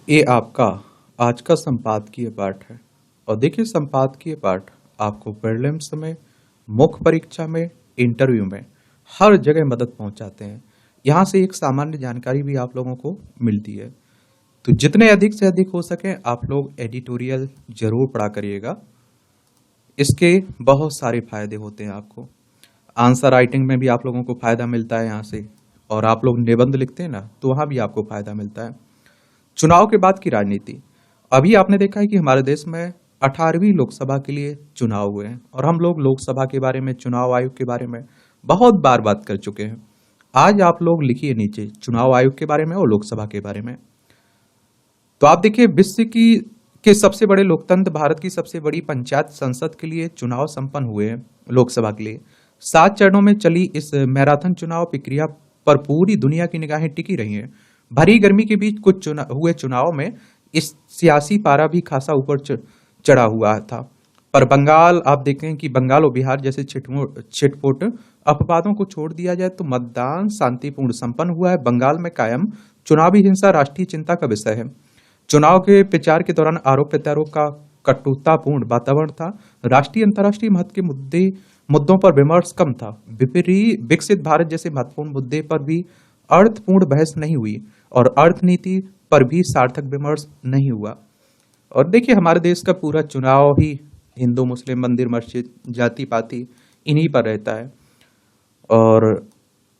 ये आपका आज का संपादकीय पाठ है। और देखिए, संपादकीय पाठ आपको प्रीलिम्स में, मुख्य परीक्षा में, इंटरव्यू में हर जगह मदद पहुंचाते हैं। यहाँ से एक सामान्य जानकारी भी आप लोगों को मिलती है। तो जितने अधिक से अधिक हो सके आप लोग एडिटोरियल जरूर पढ़ा करिएगा। इसके बहुत सारे फायदे होते हैं आपको। आंसर राइटिंग में भी आप लोगों को फायदा मिलता है यहाँ से। और आप लोग निबंध लिखते हैं ना, तो वहाँ भी आपको फायदा मिलता है। चुनाव के बाद की राजनीति। अभी आपने देखा है कि हमारे देश में 18वीं लोकसभा के लिए चुनाव हुए हैं और हम लोग लोकसभा के बारे में, चुनाव आयोग के बारे में बहुत बार बात कर चुके हैं। आज आप लोग लिखिए नीचे चुनाव आयोग के बारे में और लोकसभा के बारे में। तो आप देखिए, विश्व की के सबसे बड़े लोकतंत्र, भारत की सबसे बड़ी पंचायत संसद के लिए चुनाव संपन्न हुए हैं। लोकसभा के लिए 7 चरणों में चली इस मैराथन चुनाव प्रक्रिया पर पूरी दुनिया की निगाहें टिकी रही हैं। भरी गर्मी के बीच हुए चुनाव में इस सियासी पारा भी खासा ऊपर चढ़ा हुआ था। पर बंगाल, आप देखें कि बंगाल और बिहार जैसे छिटपुट अपवादों को छोड़ दिया जाए तो मतदान शांतिपूर्ण संपन्न हुआ है। बंगाल में कायम चुनावी हिंसा राष्ट्रीय चिंता का विषय है। चुनाव के प्रचार के दौरान आरोप प्रत्यारोप का कटुतापूर्ण वातावरण था। राष्ट्रीय अंतर्राष्ट्रीय महत्व के मुद्दों पर विमर्श कम था। विकसित भारत जैसे महत्वपूर्ण मुद्दे पर भी अर्थपूर्ण बहस नहीं हुई और अर्थनीति पर भी सार्थक विमर्श नहीं हुआ। और देखिए, हमारे देश का पूरा चुनाव ही हिंदू मुस्लिम, मंदिर मस्जिद, जाति पाति इन्हीं पर रहता है। और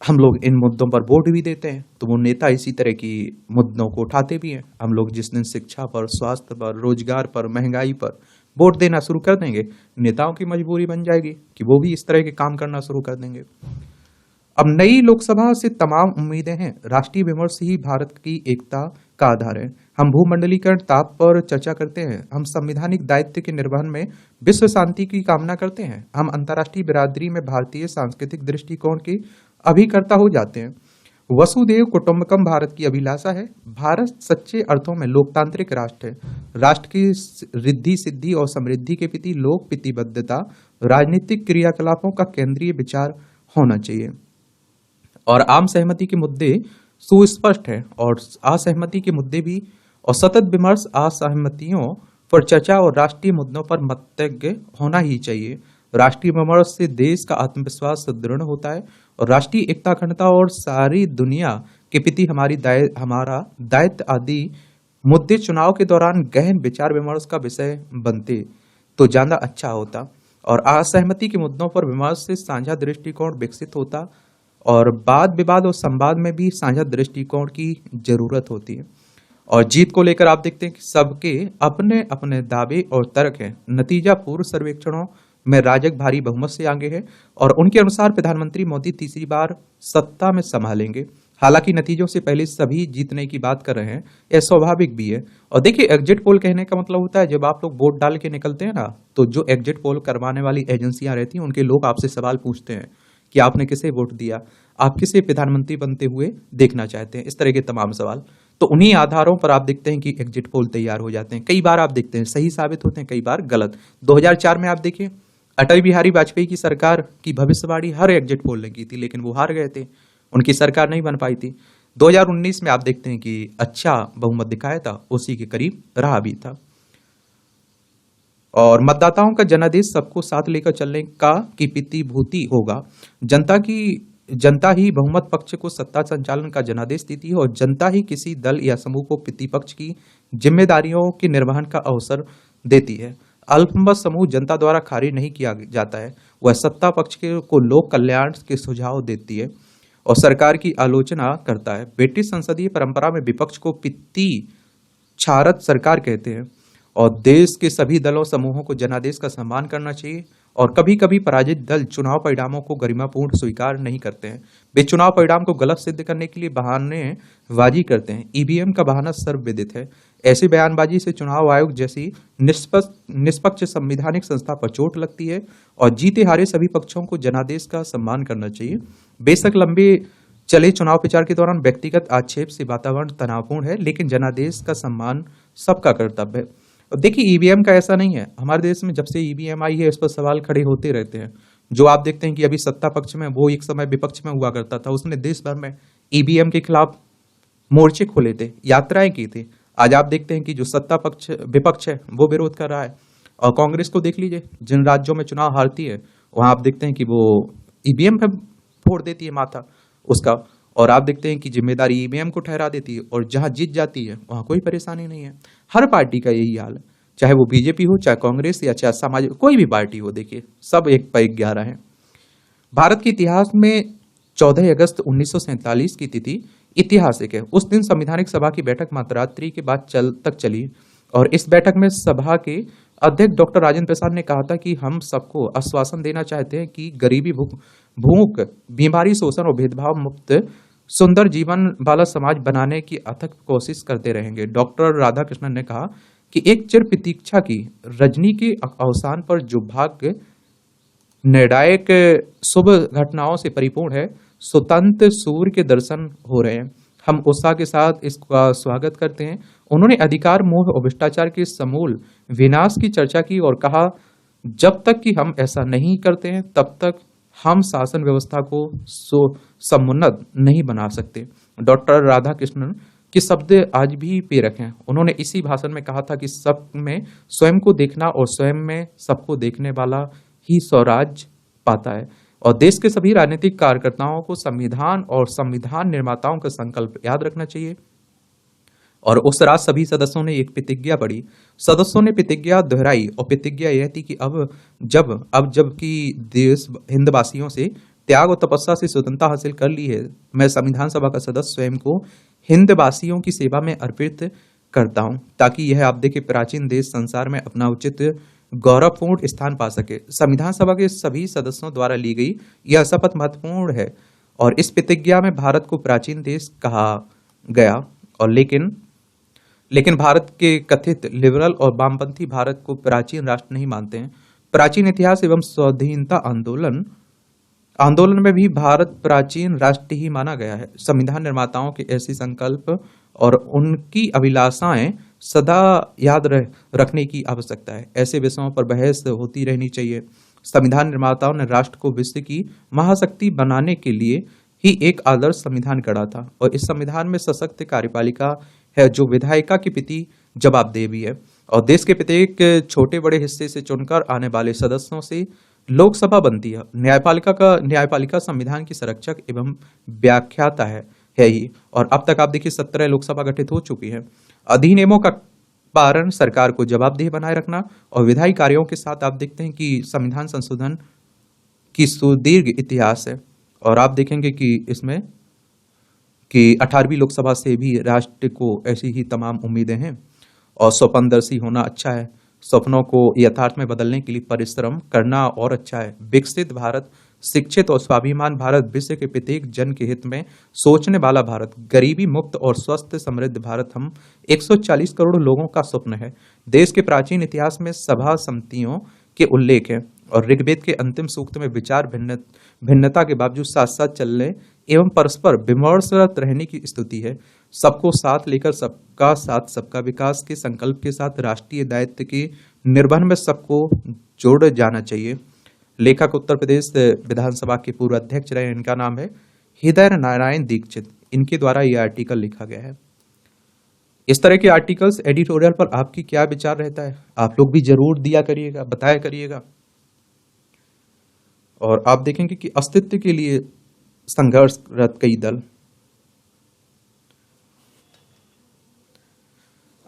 हम लोग इन मुद्दों पर वोट भी देते हैं, तो वो नेता इसी तरह की मुद्दों को उठाते भी हैं। हम लोग जिस दिन शिक्षा पर, स्वास्थ्य पर, रोजगार पर, महंगाई पर वोट देना शुरू कर देंगे, नेताओं की मजबूरी बन जाएगी कि वो भी इस तरह के काम करना शुरू कर देंगे। अब नई लोकसभा से तमाम उम्मीदें हैं। राष्ट्रीय विमर्श ही भारत की एकता का आधार है। हम भूमंडलीकरण ताप पर चर्चा करते हैं। हम संवैधानिक दायित्व के निर्वहन में विश्व शांति की कामना करते हैं। हम अंतर्राष्ट्रीय बिरादरी में भारतीय सांस्कृतिक दृष्टिकोण की अभिकर्ता हो जाते हैं। वसुदेव कुटुंबकम भारत की अभिलाषा है। भारत सच्चे अर्थों में लोकतांत्रिक राष्ट्र है। राष्ट्र की रिद्धि सिद्धि और समृद्धि के प्रति लोक प्रतिबद्धता राजनीतिक क्रियाकलापों का केंद्रीय विचार होना चाहिए। और आम सहमति के मुद्दे सुस्पष्ट है और असहमति के मुद्दे भी, और सतत विमर्श असहमतियों पर चर्चा और राष्ट्रीय मुद्दों पर मतज्ञ होना ही चाहिए। राष्ट्रीय विमर्श से देश का आत्मविश्वास सुदृढ़ होता है और राष्ट्रीय एकता, अखंडता और सारी दुनिया के प्रति हमारा दायित्व आदि मुद्दे चुनाव के दौरान गहन विचार विमर्श का विषय बनते तो ज्यादा अच्छा होता। और असहमति के मुद्दों पर विमर्श से साझा दृष्टिकोण विकसित होता और वाद विवाद और संवाद में भी साझा दृष्टिकोण की जरूरत होती है। और जीत को लेकर आप देखते हैं कि सबके अपने अपने दावे और तर्क हैं। नतीजा पूर्व सर्वेक्षणों में राजग भारी बहुमत से आगे है और उनके अनुसार प्रधानमंत्री मोदी तीसरी बार सत्ता में संभालेंगे। हालांकि नतीजों से पहले सभी जीतने की बात कर रहे हैं, यह स्वाभाविक भी है। और देखिए, एग्जिट पोल कहने का मतलब होता है जब आप लोग वोट डाल के निकलते हैं ना, तो जो एग्जिट पोल करवाने वाली एजेंसियां रहती हैं, उनके लोग आपसे सवाल पूछते हैं कि आपने किसे वोट दिया, आप किसे प्रधानमंत्री बनते हुए देखना चाहते हैं, इस तरह के तमाम सवाल। तो उन्हीं आधारों पर आप देखते हैं कि एग्जिट पोल तैयार हो जाते हैं। कई बार आप देखते हैं सही साबित होते हैं, कई बार गलत। 2004 में आप देखिए, अटल बिहारी वाजपेयी की सरकार की भविष्यवाणी हर एग्जिट पोल ने की थी, लेकिन वो हार गए थे, उनकी सरकार नहीं बन पाई थी। 2019 में आप देखते हैं कि अच्छा बहुमत दिखाया था, उसी के करीब रहा भी था। और मतदाताओं का जनादेश सबको साथ लेकर चलने का की प्रतिभूति होगा। जनता ही बहुमत पक्ष को सत्ता संचालन का जनादेश देती है और जनता ही किसी दल या समूह को प्रतिपक्ष की जिम्मेदारियों के निर्वहन का अवसर देती है। अल्पमत समूह जनता द्वारा खारिज नहीं किया जाता है, वह सत्ता पक्ष को लोक कल्याण के सुझाव देती है और सरकार की आलोचना करता है। ब्रिटिश संसदीय परंपरा में विपक्ष को पित्ती छारत सरकार कहते हैं और देश के सभी दलों समूहों को जनादेश का सम्मान करना चाहिए। और कभी कभी पराजित दल चुनाव परिणामों को गरिमापूर्ण स्वीकार नहीं करते हैं, वे चुनाव परिणाम को गलत सिद्ध करने के लिए बहानेबाजी करते हैं। ईवीएम का बहाना सर्वविदित है। ऐसी बयानबाजी से चुनाव आयोग जैसी निष्पक्ष संवैधानिक संस्था पर चोट लगती है और जीते हारे सभी पक्षों को जनादेश का सम्मान करना चाहिए। बेशक लंबे चले चुनाव प्रचार के दौरान व्यक्तिगत आक्षेप से वातावरण तनावपूर्ण है, लेकिन जनादेश का सम्मान सबका कर्तव्य है। देखिए, ईवीएम का ऐसा नहीं है। हमारे देश में जब से ईवीएम आई है, इस पर सवाल खड़े होते रहते हैं। जो आप देखते हैं कि अभी सत्ता पक्ष में, वो एक समय विपक्ष में हुआ करता था, उसने देश भर में ईवीएम के खिलाफ मोर्चे खोले थे, यात्राएं की थी। आज आप देखते हैं कि जो सत्ता पक्ष विपक्ष है वो विरोध कर रहा है। और कांग्रेस को देख लीजिए, जिन राज्यों में चुनाव हारती है वहां आप देखते हैं कि वो ईवीएम पे फोड़ देती है माथा उसका। और आप देखते हैं कि जिम्मेदारी ईवीएम को ठहरा देती है, और जहां जीत जाती है वहां कोई परेशानी नहीं है। हर पार्टी का यही हाल है, चाहे वो बीजेपी हो, चाहे कांग्रेस, या चाहे समाज, कोई भी पार्टी हो, देखिए सब एक पर 11 है। भारत के इतिहास में 14 अगस्त 1947 की तिथि ऐतिहासिक है। उस दिन संवैधानिक सभा की बैठक मध्यरात्रि के बाद तक चली, और इस बैठक में सभा के अध्यक्ष डॉक्टर राजेंद्र प्रसाद ने कहा था कि हम सबको आश्वासन देना चाहते हैं कि गरीबी, भूख, बीमारी, शोषण और भेदभाव मुक्त सुंदर जीवन वाला समाज बनाने की अथक कोशिश करते रहेंगे। डॉक्टर राधाकृष्णन ने कहा कि एक चिर प्रतीक्षा की रजनी के अवसान पर जो भाग्य निर्णायक शुभ घटनाओं से परिपूर्ण है, स्वतंत्र सूर्य के दर्शन हो रहे हैं। हम उत्साह के साथ इसका स्वागत करते हैं। उन्होंने अधिकार, मोह और भ्रष्टाचार के समूल विनाश की चर्चा की और कहा, जब तक कि हम ऐसा नहीं करते हैं तब तक हम शासन व्यवस्था को समुन्नत नहीं बना सकते। डॉक्टर राधाकृष्णन के शब्द आज भी प्रेरक हैं। उन्होंने इसी भाषण में कहा था कि सब में स्वयं को देखना और स्वयं में सबको देखने वाला ही स्वराज पाता है। और देश के सभी राजनीतिक कार्यकर्ताओं को संविधान और संविधान निर्माताओं का संकल्प याद रखना चाहिए। और उस रात सभी सदस्यों ने एक प्रतिज्ञा पढ़ी। सदस्यों ने प्रतिज्ञा दोहराई, और प्रतिज्ञा यह थी कि जबकि देश हिंदवासियों से त्याग और तपस्या से स्वतंत्रता हासिल कर ली है, मैं संविधान सभा का सदस्य स्वयं को हिंदवासियों की सेवा में अर्पित करता हूं, ताकि यह आप देखे प्राचीन देश संसार में अपना उचित गौरवपूर्ण स्थान पा सके। संविधान सभा के सभी सदस्यों द्वारा ली गई यह शपथ महत्वपूर्ण है, और इस प्रतिज्ञा में भारत को प्राचीन देश कहा गया। और लेकिन भारत के कथित लिबरल और वामपंथी भारत को प्राचीन राष्ट्र नहीं मानते हैं। प्राचीन इतिहास एवं स्वाधीनता आंदोलन में भी भारत प्राचीन राष्ट्र ही माना गया है। संविधान निर्माताओं के ऐसे संकल्प और उनकी अभिलाषाएं सदा याद रखने की आवश्यकता है। ऐसे विषयों पर बहस होती रहनी चाहिए। संविधान निर्माताओं ने राष्ट्र को विश्व की महाशक्ति बनाने के लिए ही एक आदर्श संविधान गढ़ा था, और इस संविधान में सशक्त कार्यपालिका है जो विधायिका के प्रति जवाबदेह भी है, और देश के प्रत्येक छोटे बड़े हिस्से से चुनकर आने वाले सदस्यों से लोकसभा बनती है। न्यायपालिका संविधान की संरक्षक एवं व्याख्याता है ही। और अब तक आप देखिए 17 लोकसभा गठित हो चुकी है। अधिनियमों का पालन, सरकार को जवाबदेह बनाए रखना और विधायी कार्यों के साथ आप देखते हैं कि संविधान संशोधन की सुदीर्घ इतिहास है। और आप देखेंगे कि इसमें कि 18वीं लोकसभा से भी राष्ट्र को ऐसी ही तमाम उम्मीदें हैं, और स्वप्नदर्शी होना अच्छा है। सपनों को यथार्थ में बदलने के लिए परिश्रम करना और अच्छा है। विकसित भारत, शिक्षित और स्वाभिमान भारत, विश्व के प्रत्येक जन के हित में सोचने वाला भारत, गरीबी मुक्त और स्वस्थ समृद्ध भारत हम 140 करोड़ लोगों का स्वप्न है। देश के प्राचीन इतिहास में सभा समितियों के उल्लेख है, और ऋग्वेद के अंतिम सूक्त में विचार भिन्नता के बावजूद साथ साथ चलने एवं परस्पर विमर्शरत रहने की स्तुति है। सबको साथ लेकर सबका साथ सबका विकास के संकल्प के साथ राष्ट्रीय दायित्व के निर्वहन में सबको जोड़ जाना चाहिए। लेखक उत्तर प्रदेश विधानसभा के पूर्व अध्यक्ष रहे, इनका नाम है हृदय नारायण दीक्षित। इनके द्वारा यह आर्टिकल लिखा गया है। इस तरह के आर्टिकल्स एडिटोरियल पर आपकी क्या विचार रहता है, आप लोग भी जरूर दिया करिएगा, बताया करिएगा। और आप देखेंगे कि अस्तित्व के लिए संघर्षरत कई दल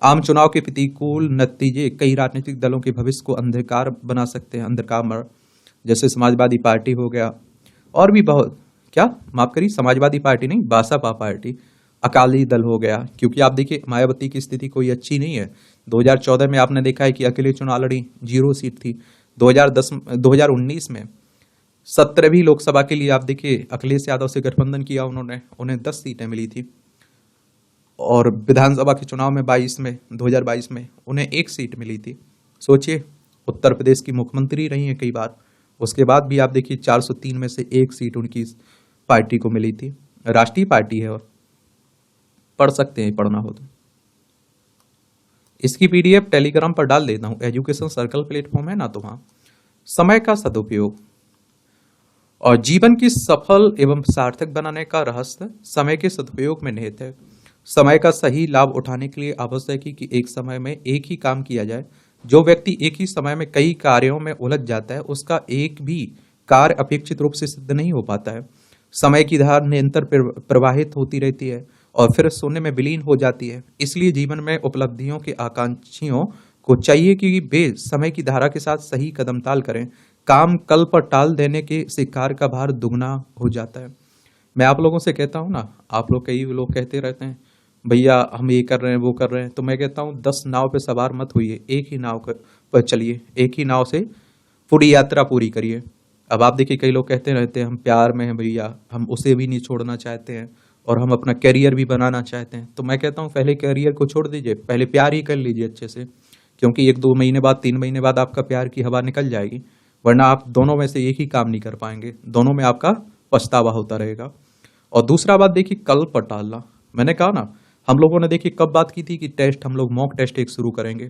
आम चुनाव के प्रतिकूल नतीजे कई राजनीतिक दलों के भविष्य को अंधकार बना सकते हैं, अंधकार, जैसे समाजवादी पार्टी हो गया, और भी बहुत, क्या माफ करिए, समाजवादी पार्टी नहीं, बासपा पार्टी, अकाली दल हो गया। क्योंकि आप देखिए मायावती की स्थिति कोई अच्छी नहीं है। 2014 में आपने देखा है कि अकेले चुनाव लड़ी, 0 सीट थी। 2019 में 17वीं लोकसभा के लिए आप देखिए अखिलेश यादव से गठबंधन किया उन्होंने, उन्हें 10 सीटें मिली थी। और विधानसभा के चुनाव में 2022 में उन्हें 1 सीट मिली थी। सोचिए, उत्तर प्रदेश की मुख्यमंत्री रही हैं कई बार, उसके बाद भी आप देखिए 403 में से 1 सीट उनकी पार्टी को मिली थी। राष्ट्रीय पार्टी है, और पढ़ सकते हैं, पढ़ना हो तो। इसकी पीडीएफ टेलीग्राम पर डाल देता हूं, एजुकेशन सर्कल प्लेटफॉर्म है ना, तो वहां। समय का सदुपयोग और जीवन की सफल एवं सार्थक बनाने का रहस्य समय के सदुपयोग में निहित है। समय का सही लाभ उठाने के लिए आवश्यक है कि एक समय में एक ही काम किया जाए। जो व्यक्ति एक ही समय में कई कार्यों में उलझ जाता है, उसका एक भी कार्य अपेक्षित रूप से सिद्ध नहीं हो पाता है। समय की धार निरंतर प्रवाहित होती रहती है और फिर शून्य में विलीन हो जाती है। इसलिए जीवन में उपलब्धियों के आकांक्षियों को चाहिए कि वे समय की धारा के साथ सही कदम ताल करें। काम कल पर टाल देने के से कार्य का भार दुगना हो जाता है। मैं आप लोगों से कहता हूँ ना, आप लोग कई लोग कहते रहते हैं भैया हम ये कर रहे हैं वो कर रहे हैं, तो मैं कहता हूँ 10 नाव पे सवार मत होइए, एक ही नाव पर चलिए, एक ही नाव से पूरी यात्रा पूरी करिए। अब आप देखिए कई लोग कहते रहते हैं हम प्यार में हैं भैया, हम उसे भी नहीं छोड़ना चाहते हैं और हम अपना करियर भी बनाना चाहते हैं। तो मैं कहता हूँ पहले करियर को छोड़ दीजिए, पहले प्यार ही कर लीजिए अच्छे से, क्योंकि 1-2 महीने बाद 3 महीने बाद आपका प्यार की हवा निकल जाएगी, वरना आप दोनों में से एक ही काम नहीं कर पाएंगे, दोनों में आपका पछतावा होता रहेगा। और दूसरा बात देखिए, कल पर टालना। मैंने कहा ना, हम लोगों ने देखिए कब बात की थी कि टेस्ट, हम लोग मॉक टेस्ट एक शुरू करेंगे।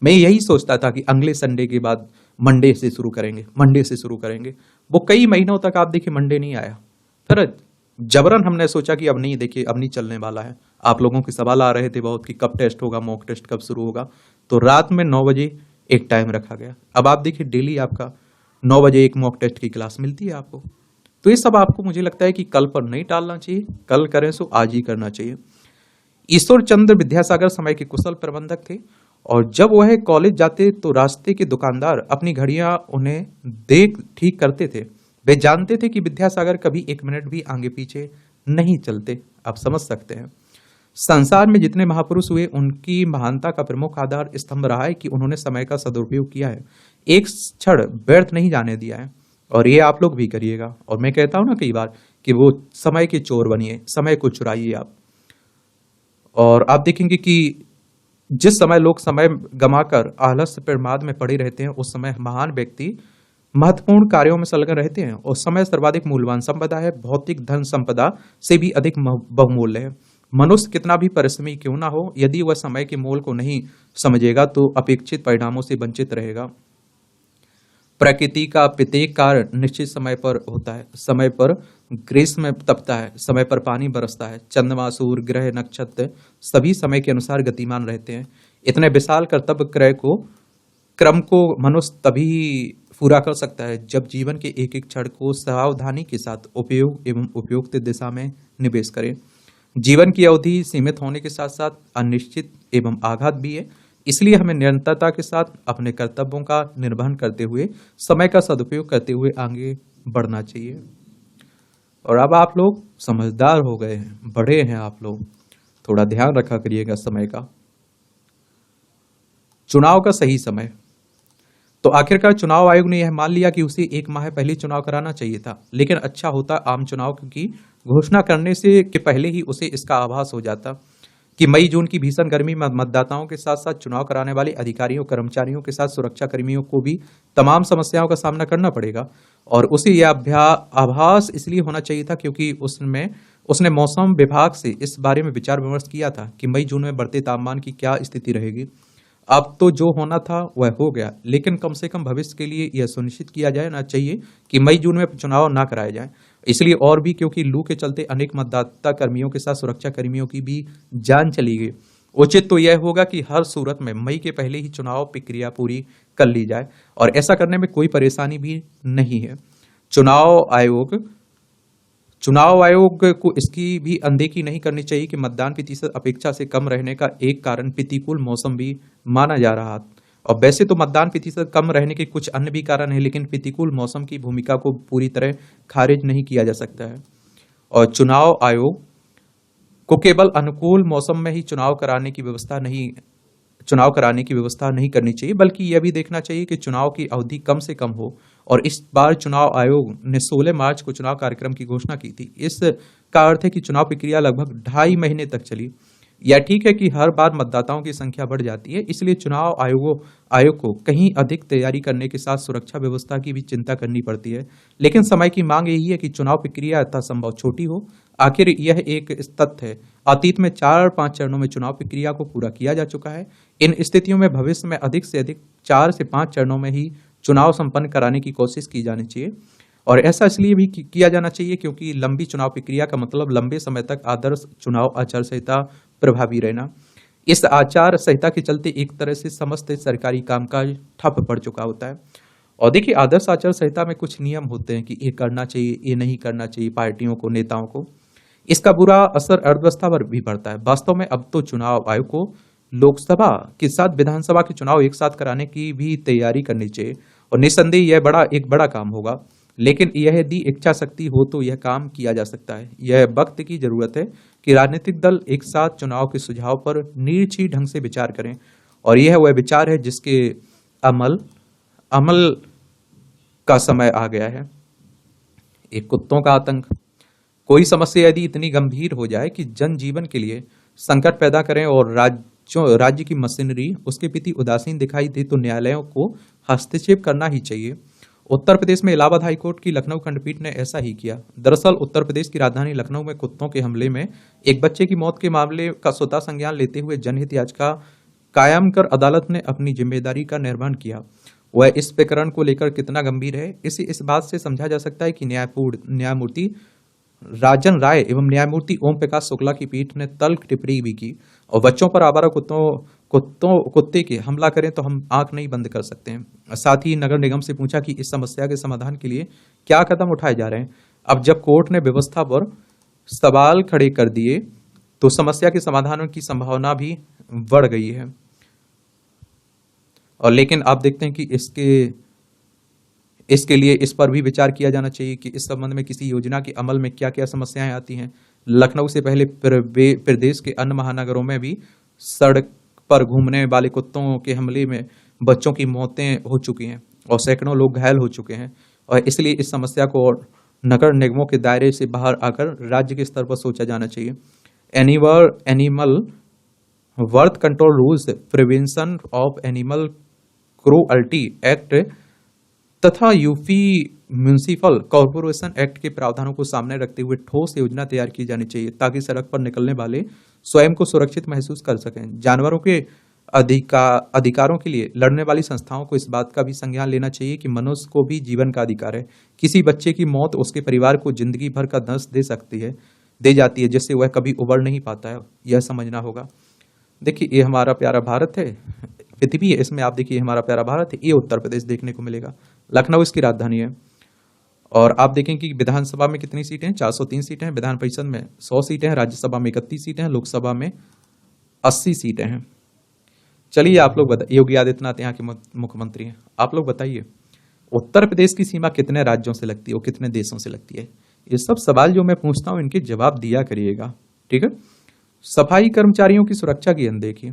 मैं यही सोचता था कि अगले संडे के बाद मंडे से शुरू करेंगे, मंडे से शुरू करेंगे। वो कई महीनों तक आप देखिए मंडे नहीं आया। फिर जबरन हमने सोचा कि अब नहीं, देखिए अब नहीं चलने वाला है। आप लोगों के सवाल आ रहे थे बहुत कि कब टेस्ट होगा, मॉक टेस्ट कब शुरू होगा। तो रात में 9 बजे एक टाइम रखा गया। अब आप देखिए डेली आपका 9 बजे एक मॉक टेस्ट की क्लास मिलती है आपको। तो ये सब आपको मुझे लगता है कि कल पर नहीं टालना चाहिए, कल करें सो आज ही करना चाहिए। ईश्वर चंद्र विद्यासागर समय के कुशल प्रबंधक थे और जब वह कॉलेज जाते तो रास्ते के दुकानदार अपनी घड़ियां उन्हें देख ठीक करते थे। वे जानते थे कि विद्यासागर कभी 1 मिनट भी आगे पीछे नहीं चलते। आप समझ सकते हैं, संसार में जितने महापुरुष हुए उनकी महानता का प्रमुख आधार स्तंभ रहा है कि उन्होंने समय का सदुपयोग किया है, एक क्षण व्यर्थ नहीं जाने दिया है। और ये आप लोग भी करिएगा। और मैं कहता हूं ना कई बार कि वो समय के चोर बनिए, समय को चुराइए आप। और आप देखेंगे कि जिस समय लोग समय गंवाकर आलस्य प्रमाद में पड़े रहते हैं, उस समय महान व्यक्ति महत्वपूर्ण कार्यों में संलग्न रहते हैं। और समय सर्वाधिक मूल्यवान संपदा है, भौतिक धन संपदा से भी अधिक बहुमूल्य है। मनुष्य कितना भी परिश्रमी क्यों ना हो, यदि वह समय के मोल को नहीं समझेगा तो अपेक्षित परिणामों से वंचित रहेगा। प्रकृति का प्रत्येक कार्य निश्चित समय पर होता है। समय पर ग्रीष्म तपता है, समय पर पानी बरसता है, चंद्रमा, सूर्य, ग्रह, नक्षत्र सभी समय के अनुसार गतिमान रहते हैं। इतने विशाल कर्तव्य क्रम को मनुष्य तभी पूरा कर सकता है जब जीवन के एक एक क्षण को सावधानी के साथ उपयोग एवं उपयुक्त दिशा में निवेश करें। जीवन की अवधि सीमित होने के साथ साथ अनिश्चित एवं आघात भी है, इसलिए हमें निरंतरता के साथ अपने कर्तव्यों का निर्वहन करते हुए समय का सदुपयोग करते हुए आगे बढ़ना चाहिए। और अब आप लोग समझदार हो गए हैं, बड़े हैं आप लोग, थोड़ा ध्यान रखा करिएगा समय का। चुनाव का सही समय। तो आखिरकार चुनाव आयोग ने यह मान लिया कि उसे 1 माह पहले चुनाव कराना चाहिए था, लेकिन अच्छा होता आम चुनाव की घोषणा करने से के पहले ही उसे इसका आभास हो जाता कि मई जून की भीषण गर्मी में मतदाताओं के साथ साथ चुनाव कराने वाले अधिकारियों कर्मचारियों के साथ सुरक्षा कर्मियों को भी तमाम समस्याओं का सामना करना पड़ेगा। और उसे यह आभास इसलिए होना चाहिए था क्योंकि उसने मौसम विभाग से इस बारे में विचार विमर्श किया था कि मई जून में बढ़ते तापमान की क्या स्थिति रहेगी। अब तो जो होना था वह हो गया, लेकिन कम से कम भविष्य के लिए यह सुनिश्चित किया जाए ना चाहिए कि मई जून में चुनाव ना कराए जाए। इसलिए और भी क्योंकि लू के चलते अनेक मतदाता कर्मियों के साथ सुरक्षा कर्मियों की भी जान चली गई। उचित तो यह होगा कि हर सूरत में मई के पहले ही चुनाव प्रक्रिया पूरी कर ली जाए और ऐसा करने में कोई परेशानी भी नहीं है। चुनाव आयोग को इसकी भी अनदेखी नहीं करनी चाहिए कि मतदान प्रतिशत अपेक्षा से कम रहने का एक कारण प्रतिकूल मौसम भी माना जा रहा। और वैसे तो मतदान प्रतिशत कम रहने के कुछ अन्य भी कारण है, लेकिन प्रतिकूल मौसम की भूमिका को पूरी तरह खारिज नहीं किया जा सकता है। और चुनाव आयोग को केवल अनुकूल मौसम में ही चुनाव कराने की व्यवस्था नहीं करनी चाहिए, बल्कि यह भी देखना चाहिए कि चुनाव की अवधि कम से कम हो। और इस बार चुनाव आयोग ने 16 मार्च को चुनाव कार्यक्रम की घोषणा की थी। इस का अर्थ है कि चुनाव प्रक्रिया लगभग 2.5 महीने तक चली। यह ठीक है कि हर बार मतदाताओं की संख्या बढ़ जाती है, इसलिए चुनाव आयोग को कहीं अधिक तैयारी करने के साथ सुरक्षा व्यवस्था की भी चिंता करनी पड़ती है। लेकिन समय की मांग यही है कि चुनाव प्रक्रिया यथासंभव छोटी हो। आखिर यह एक तथ्य है, अतीत में 4-5 चरणों में चुनाव प्रक्रिया को पूरा किया जा चुका है। इन स्थितियों में भविष्य में अधिक से अधिक 4 से 5 चरणों में ही चुनाव संपन्न कराने की कोशिश की जानी चाहिए। और ऐसा इसलिए भी किया जाना चाहिए क्योंकि लंबी चुनाव प्रक्रिया का मतलब लंबे समय तक आदर्श चुनाव आचार संहिता प्रभावी रहना। इस आचार संहिता के चलते एक तरह से समस्त सरकारी कामकाज ठप पड़ चुका होता है। और देखिए, आदर्श आचार संहिता में कुछ नियम होते हैं कि ये करना चाहिए, ये नहीं करना चाहिए पार्टियों को, नेताओं को। इसका बुरा असर अर्थव्यवस्था पर भी पड़ता है। वास्तव में अब तो चुनाव आयोग को लोकसभा के साथ विधानसभा के चुनाव एक साथ कराने की भी तैयारी करनी चाहिए, और निस्संदेह यह एक बड़ा काम होगा। लेकिन यह यदि इच्छा शक्ति हो तो यह काम किया जा सकता है। यह वक्त की जरूरत है कि राजनीतिक दल एक साथ चुनाव के सुझाव पर निर्दयी ढंग से विचार करें, और यह वह विचार है जिसके अमल अमल का समय आ गया है। एक कुत्तों का आतंक। कोई समस्या यदि इतनी गंभीर हो जाए कि जनजीवन के लिए संकट पैदा करें और राज्य की मशीनरी उसके प्रति उदासीन दिखाई दे तो न्यायालयों को हस्तक्षेप करना ही चाहिए। उत्तर प्रदेश में इलाहाबाद हाईकोर्ट की लखनऊ खंडपीठ ने ऐसा ही किया। दरअसल उत्तर प्रदेश की राजधानी लखनऊ में कुत्तों के हमले में एक बच्चे की मौत के मामले का स्वतः संज्ञान लेते हुए जनहित याचिका कायम कर अदालत ने अपनी जिम्मेदारी का निर्वहन किया। वह इस प्रकरण को लेकर कितना गंभीर है, इसे इस बात से समझा जा सकता है कि न्यायमूर्ति राजन राय एवं न्यायमूर्ति ओम प्रकाश शुक्ला की पीठ ने तल्ख टिप्पणी भी की। और बच्चों पर आवारा कुत्ते के हमला करें तो हम आंख नहीं बंद कर सकते हैं। साथ ही नगर निगम से पूछा कि इस समस्या के समाधान के लिए क्या कदम उठाए जा रहे हैं। अब जब कोर्ट ने व्यवस्था पर सवाल खड़े कर दिए तो समस्या के समाधान की संभावना भी बढ़ गई है। और लेकिन आप देखते हैं कि इसके लिए इस पर भी विचार किया जाना चाहिए कि इस संबंध में किसी योजना के अमल में क्या क्या समस्याएं आती हैं। लखनऊ से पहले प्रदेश के अन्य महानगरों में भी सड़क पर घूमने वाले कुत्तों के हमले में बच्चों की मौतें हो चुकी हैं और सैकड़ों लोग घायल हो चुके हैं। और इसलिए इस समस्या को और नगर निगमों के दायरे से बाहर आकर राज्य के स्तर पर सोचा जाना चाहिए। Animal birth control rules, prevention of animal cruelty act तथा यूपी म्यूनिसिपल कॉर्पोरेशन एक्ट के प्रावधानों को सामने रखते हुए ठोस योजना तैयार की जानी चाहिए ताकि सड़क पर निकलने वाले स्वयं को सुरक्षित महसूस कर सकें। जानवरों के अधिकारों के लिए लड़ने वाली संस्थाओं को इस बात का भी संज्ञान लेना चाहिए कि मनुष्य को भी जीवन का अधिकार है। किसी बच्चे की मौत उसके परिवार को जिंदगी भर का दर्द दे जाती है जिससे वह कभी उबर नहीं पाता है। यह समझना होगा। देखिए, ये हमारा प्यारा भारत है, पृथ्वी है, इसमें आप देखिए हमारा प्यारा भारत है, ये उत्तर प्रदेश देखने को मिलेगा। लखनऊ इसकी राजधानी है। और आप देखें कि विधानसभा में कितनी सीटें हैं, 403 सीटें हैं, विधान परिषद में 100 सीटें हैं, राज्यसभा में 31 सीटें हैं, लोकसभा में 80 सीटें हैं। चलिए आप लोग बताइए, योगी आदित्यनाथ यहाँ के मुख्यमंत्री हैं, आप लोग बताइए उत्तर प्रदेश की सीमा कितने राज्यों से लगती है और कितने देशों से लगती है। ये सब सवाल जो मैं पूछता हूँ इनके जवाब दिया करिएगा, ठीक है। सफाई कर्मचारियों की सुरक्षा की अनदेखी।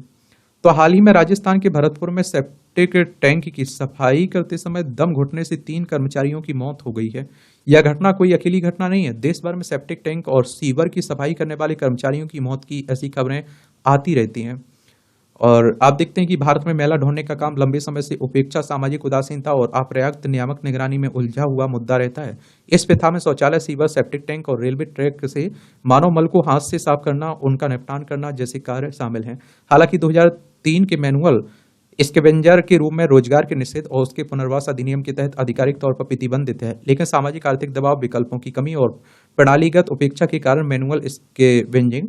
तो हाल ही में राजस्थान के भरतपुर में सेप्टिक टैंक की सफाई करते समय दम घुटने से 3 कर्मचारियों की मौत हो गई है। यह घटना कोई अकेली घटना नहीं है। देश भर में सेप्टिक टैंक और सीवर की सफाई करने वाले कर्मचारियों की मौत की ऐसी खबरें आती रहती हैं। और आप देखते हैं कि भारत में मैला ढोने का काम लंबे समय से उपेक्षा, सामाजिक उदासीनता और अपर्याप्त नियामक निगरानी में उलझा हुआ मुद्दा रहता है। इस प्रथा में शौचालय, सीवर, सेप्टिक टैंक और रेलवे ट्रैक से मानव मल को हाथ से साफ करना, उनका निपटान करना जैसे कार्य शामिल हैं। हालांकि 2003 के मैनुअल स्कैवेंजर के रूप में रोजगार के निषेध और उसके पुनर्वास अधिनियम के तहत आधिकारिक तौर पर प्रतिबंधित है, लेकिन सामाजिक आर्थिक दबाव, विकल्पों की कमी और प्रणालीगत उपेक्षा के कारण मैनुअल स्कैवेंजिंग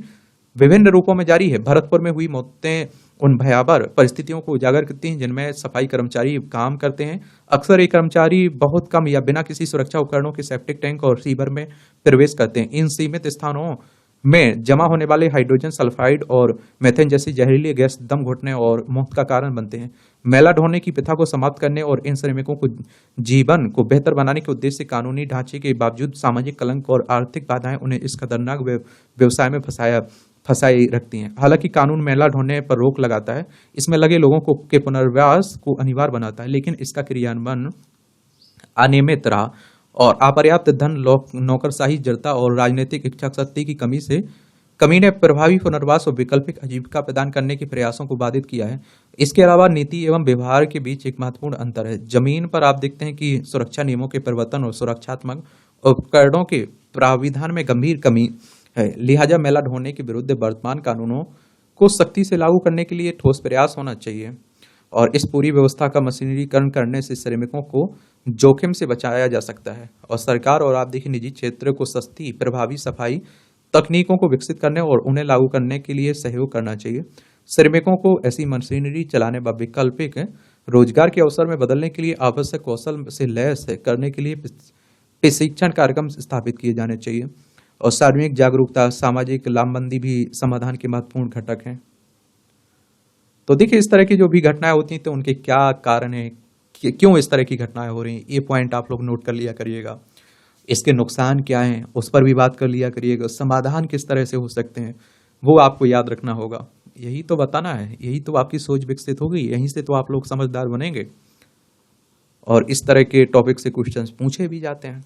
विभिन्न रूपों में जारी है। भरतपुर में हुई मौतें उन भयावह परिस्थितियों को उजागर करती हैं जिनमें सफाई कर्मचारी काम करते हैं। अक्सर ये कर्मचारी बहुत कम या बिना किसी सुरक्षा उपकरणों के सेप्टिक टैंक और सीवर में प्रवेश करते हैं। इन सीमित स्थानों में जमा होने वाले हाइड्रोजन सल्फाइड और मेथेन जैसी जहरीली गैस दम घुटने और मौत का कारण बनते हैं। मैला ढोने की प्रथा को समाप्त करने और इन श्रमिकों को जीवन को बेहतर बनाने के उद्देश्य से कानूनी ढांचे के बावजूद सामाजिक कलंक और आर्थिक बाधाएं उन्हें इस खतरनाक व्यवसाय में फंसाई रखती हैं। हालांकि कानून मैला ढोने पर रोक लगाता है, इसमें लगे लोगों के पुनर्वास को अनिवार्य बनाता है, लेकिन इसका क्रियान्वयन अनियमित रहा और अपर्याप्त धन, नौकरशाही, जड़ता और राजनीतिक इच्छा शक्ति की कमी ने प्रभावी पुनर्वास और वैकल्पिक आजीविका प्रदान करने के प्रयासों को बाधित किया है। इसके अलावा नीति एवं व्यवहार के बीच एक महत्वपूर्ण अंतर है। जमीन पर आप देखते हैं कि सुरक्षा नियमों के परिवर्तन और सुरक्षात्मक उपकरणों के प्राविधान में गंभीर कमी है। लिहाजा मैला ढोने के विरुद्ध वर्तमान कानूनों को सख्ती से लागू करने के लिए ठोस प्रयास होना चाहिए और इस पूरी व्यवस्था का मशीनीकरण करने से श्रमिकों को जोखिम से बचाया जा सकता है और सरकार और आप देखिए निजी क्षेत्र को सस्ती, प्रभावी सफाई तकनीकों को विकसित करने और उन्हें लागू करने के लिए सहयोग करना चाहिए। श्रमिकों को ऐसी मशीनरी चलाने व वैकल्पिक रोजगार के अवसर में बदलने के लिए आवश्यक कौशल से लैस करने के लिए प्रशिक्षण कार्यक्रम स्थापित किए जाने चाहिए। और सार्वजनिक जागरूकता, सामाजिक लामबंदी भी समाधान के महत्वपूर्ण घटक हैं। तो देखिए, इस तरह की जो भी घटनाएं होती हैं तो उनके क्या कारण है, क्यों इस तरह की घटनाएं हो रही हैं, ये पॉइंट आप लोग नोट कर लिया करिएगा। इसके नुकसान क्या हैं उस पर भी बात कर लिया करिएगा। समाधान किस तरह से हो सकते हैं वो आपको याद रखना होगा। यही तो बताना है, यही तो आपकी सोच विकसित होगी, यहीं से तो आप लोग समझदार बनेंगे। और इस तरह के टॉपिक से क्वेश्चंस पूछे भी जाते हैं,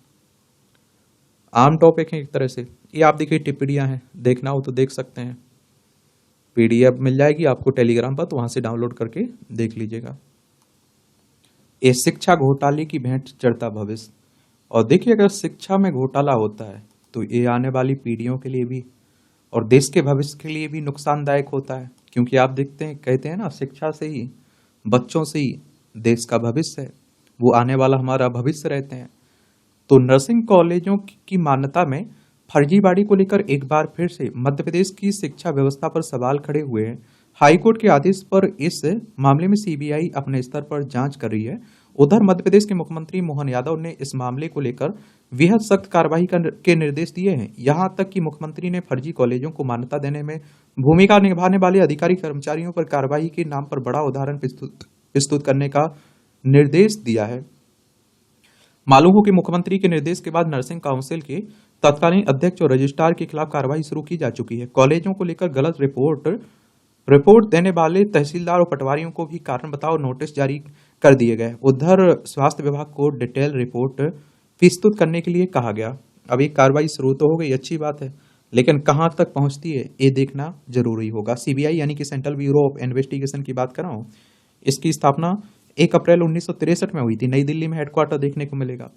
आम टॉपिक है एक तरह से। ये आप देखिए टिप्पणियां हैं, देखना हो तो देख सकते हैं, पीडीएफ मिल जाएगी आपको टेलीग्राम पर, तो वहां से डाउनलोड करके देख लीजिएगा। ये शिक्षा घोटाले की भेंट चढ़ता भविष्य। और देखिए, अगर शिक्षा में घोटाला होता है तो ये आने वाली पीढ़ियों के लिए भी और देश के भविष्य के लिए भी नुकसानदायक होता है। क्योंकि आप देखते हैं, कहते हैं ना, शिक्षा से ही, बच्चों से ही देश का भविष्य है, वो आने वाला हमारा भविष्य रहते हैं। तो नर्सिंग कॉलेजों की मान्यता में फर्जीवाड़ी को लेकर एक बार फिर से मध्य प्रदेश की शिक्षा व्यवस्था पर सवाल खड़े हुए हैं। हाईकोर्ट के आदेश पर इस मामले में सीबीआई अपने स्तर पर जांच कर रही है। उधर मध्य प्रदेश के मुख्यमंत्री मोहन यादव ने इस मामले को लेकर बेहद सख्त कार्रवाई के निर्देश दिए हैं। यहां तक कि मुख्यमंत्री ने फर्जी कॉलेजों को मान्यता देने में भूमिका निभाने वाले अधिकारी कर्मचारियों पर कार्रवाई के नाम पर बड़ा उदाहरण प्रस्तुत करने का निर्देश दिया है। मालूम हो कि मुख्यमंत्री के निर्देश के बाद नर्सिंग काउंसिल के तत्कालीन अध्यक्ष और रजिस्ट्रार के खिलाफ कार्रवाई शुरू की जा चुकी है। कॉलेजों को लेकर गलत रिपोर्ट देने वाले तहसीलदार और पटवारियों को भी कारण बताओ नोटिस जारी कर दिए गए। उधर स्वास्थ्य विभाग को डिटेल रिपोर्ट प्रस्तुत करने के लिए कहा गया। अब एक कार्रवाई शुरू तो हो गई, अच्छी बात है, लेकिन कहां तक पहुंचती है ये देखना जरूरी होगा। सीबीआई यानी कि सेंट्रल ब्यूरो ऑफ इन्वेस्टिगेशन की बात कर रहा हूं। इसकी स्थापना 1 अप्रैल 1963 में हुई थी। नई दिल्ली में हेडक्वार्टर देखने को मिलेगा।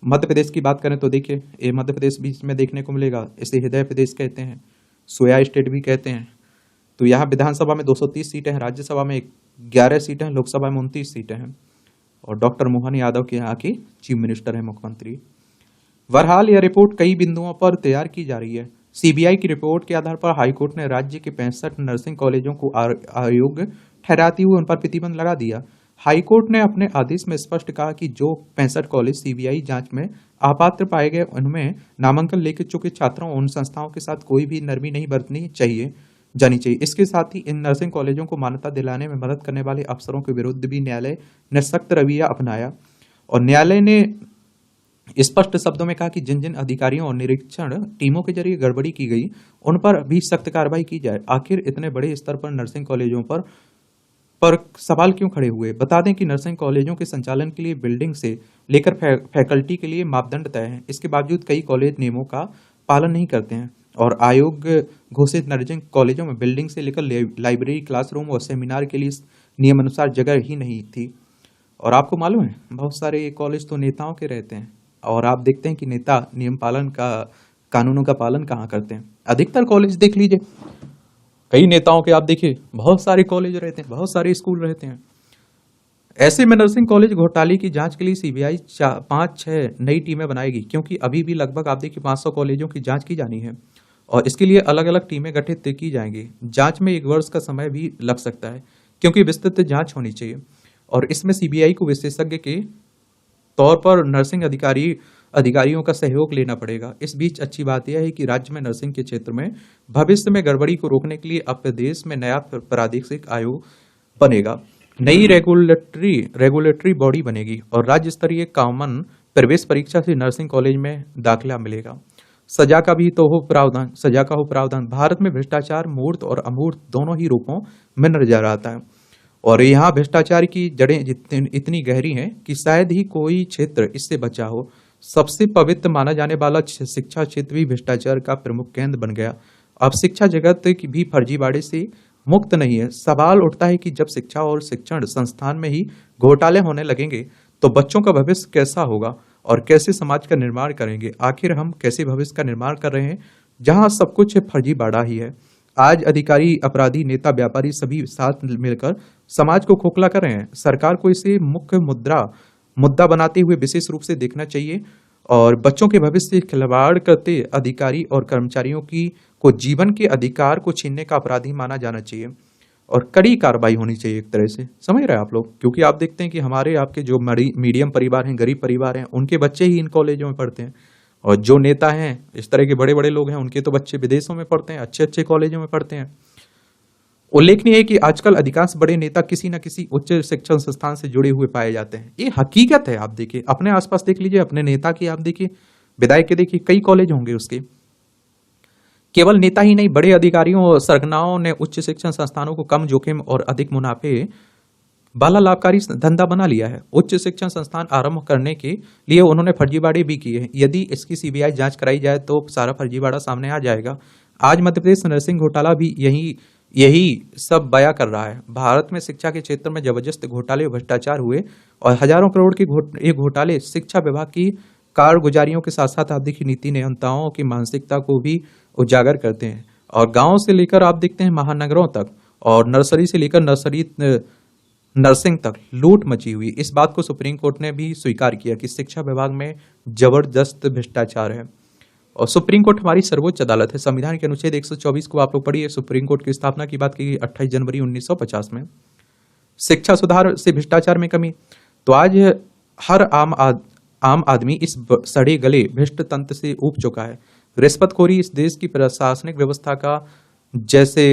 मध्य प्रदेश की बात करें तो देखिए, ये मध्य प्रदेश बीच में देखने को मिलेगा। इसे हृदय प्रदेश कहते हैं, सोया स्टेट भी कहते हैं। तो यहाँ विधानसभा में 230 सीटें हैं, राज्यसभा में 11 सीटें हैं, लोकसभा में 29 सीटें हैं। और डॉक्टर मोहन यादव के यहाँ के चीफ मिनिस्टर है मुख्यमंत्री। बहरहाल यह रिपोर्ट कई बिंदुओं पर तैयार की जा रही है। सीबीआई की रिपोर्ट के आधार पर हाईकोर्ट ने राज्य के 65 नर्सिंग कॉलेजों को अयोग्य ठहराते हुए उन पर प्रतिबंध लगा दिया। हाईकोर्ट ने अपने आदेश में स्पष्ट कहा कि जो 65 कॉलेज सीबीआई जांच में अपात्र पाए गए, उनमें नामांकन लेकर चुके छात्रों और उन संस्थाओं के साथ कोई भी नरमी नहीं बरतनी जानी चाहिए। इसके साथ ही इन नर्सिंग कॉलेजों को मान्यता दिलाने में मदद करने वाले अफसरों के विरुद्ध भी न्यायालय ने सख्त रवैया अपनाया। और न्यायालय ने स्पष्ट शब्दों में कहा कि जिन जिन अधिकारियों और निरीक्षण टीमों के जरिए गड़बड़ी की गई, उन पर भी सख्त कार्रवाई की जाए। आखिर इतने बड़े स्तर पर नर्सिंग कॉलेजों पर सवाल क्यों खड़े हुए? बता दें कि नर्सिंग कॉलेजों के संचालन के लिए बिल्डिंग से लेकर फैकल्टी के लिए मापदंड तय हैं। इसके बावजूद कई कॉलेज नियमों का पालन नहीं करते हैं। और आयोग घोषित नर्सिंग कॉलेजों में बिल्डिंग से लेकर लाइब्रेरी, क्लासरूम और सेमिनार के लिए नियमानुसार जगह ही नहीं थी। और आपको मालूम है, बहुत सारे कॉलेज तो नेताओं के रहते हैं, और आप देखते हैं कि नेता नियम पालन का, कानूनों का पालन कहाँ करते हैं। अधिकतर कॉलेज देख लीजिए, कई नेताओं के आप देखिए बहुत सारे कॉलेज रहते हैं, बहुत सारे स्कूल रहते हैं। ऐसे में नर्सिंग कॉलेज घोटाले की जांच के लिए सीबीआई 5-6 नई टीमें बनाएगी, क्योंकि अभी भी लगभग आप देखिए 500 कॉलेजों की जांच की जानी है और इसके लिए अलग अलग टीमें गठित की जाएंगी। जांच में 1 वर्ष का समय भी लग सकता है, क्योंकि विस्तृत जांच होनी चाहिए। और इसमें सीबीआई को विशेषज्ञ के तौर पर नर्सिंग अधिकारियों का सहयोग लेना पड़ेगा। इस बीच अच्छी बात यह है कि राज्य में नर्सिंग के क्षेत्र में भविष्य में गड़बड़ी को रोकने के लिए अब प्रदेश में नया प्रादेशिक आयोग बनेगा, नई रेगुलेटरी बॉडी बनेगी और राज्य स्तरीय कॉमन प्रवेश परीक्षा से नर्सिंग कॉलेज में दाखिला मिलेगा। सजा का हो प्रावधान। भारत में भ्रष्टाचार मूर्त और अमूर्त दोनों ही रूपों में नजर आता है, और यहाँ भ्रष्टाचार की जड़ें इतनी गहरी हैं कि शायद ही कोई क्षेत्र इससे बचा हो। सबसे पवित्र माना जाने वाला शिक्षा क्षेत्र भी भ्रष्टाचार का प्रमुख केंद्र बन गया। अब शिक्षा जगत की भी फर्जीवाड़े से मुक्त नहीं है। सवाल उठता है कि जब शिक्षा और शिक्षण संस्थान में ही घोटाले होने लगेंगे तो बच्चों का भविष्य कैसा होगा और कैसे समाज का निर्माण करेंगे? आखिर हम कैसे भविष्य का निर्माण कर रहे हैं जहां सब कुछ फर्जीवाड़ा ही है? आज अधिकारी, अपराधी, नेता, व्यापारी सभी साथ मिलकर समाज को खोखला कर रहे हैं। सरकार को इसे मुख्य मुद्दा बनाते हुए विशेष रूप से देखना चाहिए और बच्चों के भविष्य से खिलवाड़ करते अधिकारी और कर्मचारियों की को जीवन के अधिकार को छीनने का अपराधी माना जाना चाहिए और कड़ी कार्रवाई होनी चाहिए एक तरह से। समझ रहे हैं आप लोग? क्योंकि आप देखते हैं कि हमारे आपके जो मीडियम परिवार हैं, गरीब परिवार हैं, उनके बच्चे ही इन कॉलेजों में पढ़ते हैं। और जो नेता हैं, इस तरह के बड़े बड़े लोग हैं, उनके तो बच्चे विदेशों में पढ़ते हैं, अच्छे अच्छे कॉलेजों में पढ़ते हैं। उल्लेखनीय है कि आजकल अधिकांश बड़े नेता किसी न किसी उच्च शिक्षण संस्थान से जुड़े हुए पाए जाते हैं। ये हकीकत है। आप देखिए, अपने आसपास देख लीजिए, अपने नेता की आप देखिए, विधायक के देखिए, कई कॉलेज होंगे उसके। केवल नेता ही नहीं, बड़े अधिकारियों और सरगनाओं ने उच्च शिक्षण संस्थानों को कम जोखिम और अधिक मुनाफे वाला लाभकारी धंधा बना लिया है। उच्च शिक्षण संस्थान आरंभ करने के लिए उन्होंने फर्जीवाड़े भी किए हैं। यदि इसकी सीबीआई जांच कराई जाए तो सारा फर्जीवाड़ा सामने आ जाएगा। आज मध्य प्रदेश नर्सिंग घोटाला भी यही सब बयां कर रहा है। भारत में शिक्षा के क्षेत्र में जबरदस्त घोटाले और भ्रष्टाचार हुए और हजारों करोड़ के ये घोटाले शिक्षा विभाग की कारगुजारियों के साथ साथ आप देखिए नीति नियंताओं की मानसिकता को भी उजागर करते हैं। और गांव से लेकर आप देखते हैं महानगरों तक और नर्सरी से लेकर नर्सिंग तक लूट मची हुई। इस बात को सुप्रीम कोर्ट ने भी स्वीकार किया कि शिक्षा विभाग में जबरदस्त भ्रष्टाचार है। और सुप्रीम कोर्ट हमारी सर्वोच्च अदालत है। संविधान के अनुच्छेद 124 को आप लोग पढ़िए। सुप्रीम कोर्ट की स्थापना की बात की गई 28 जनवरी 1950 में। शिक्षा सुधार से भ्रष्टाचार में कमी। तो आज हर आम आदमी इस सड़े गले भ्रष्ट तंत्र से ऊब चुका है। रिश्वतखोरी इस देश की प्रशासनिक व्यवस्था का जैसे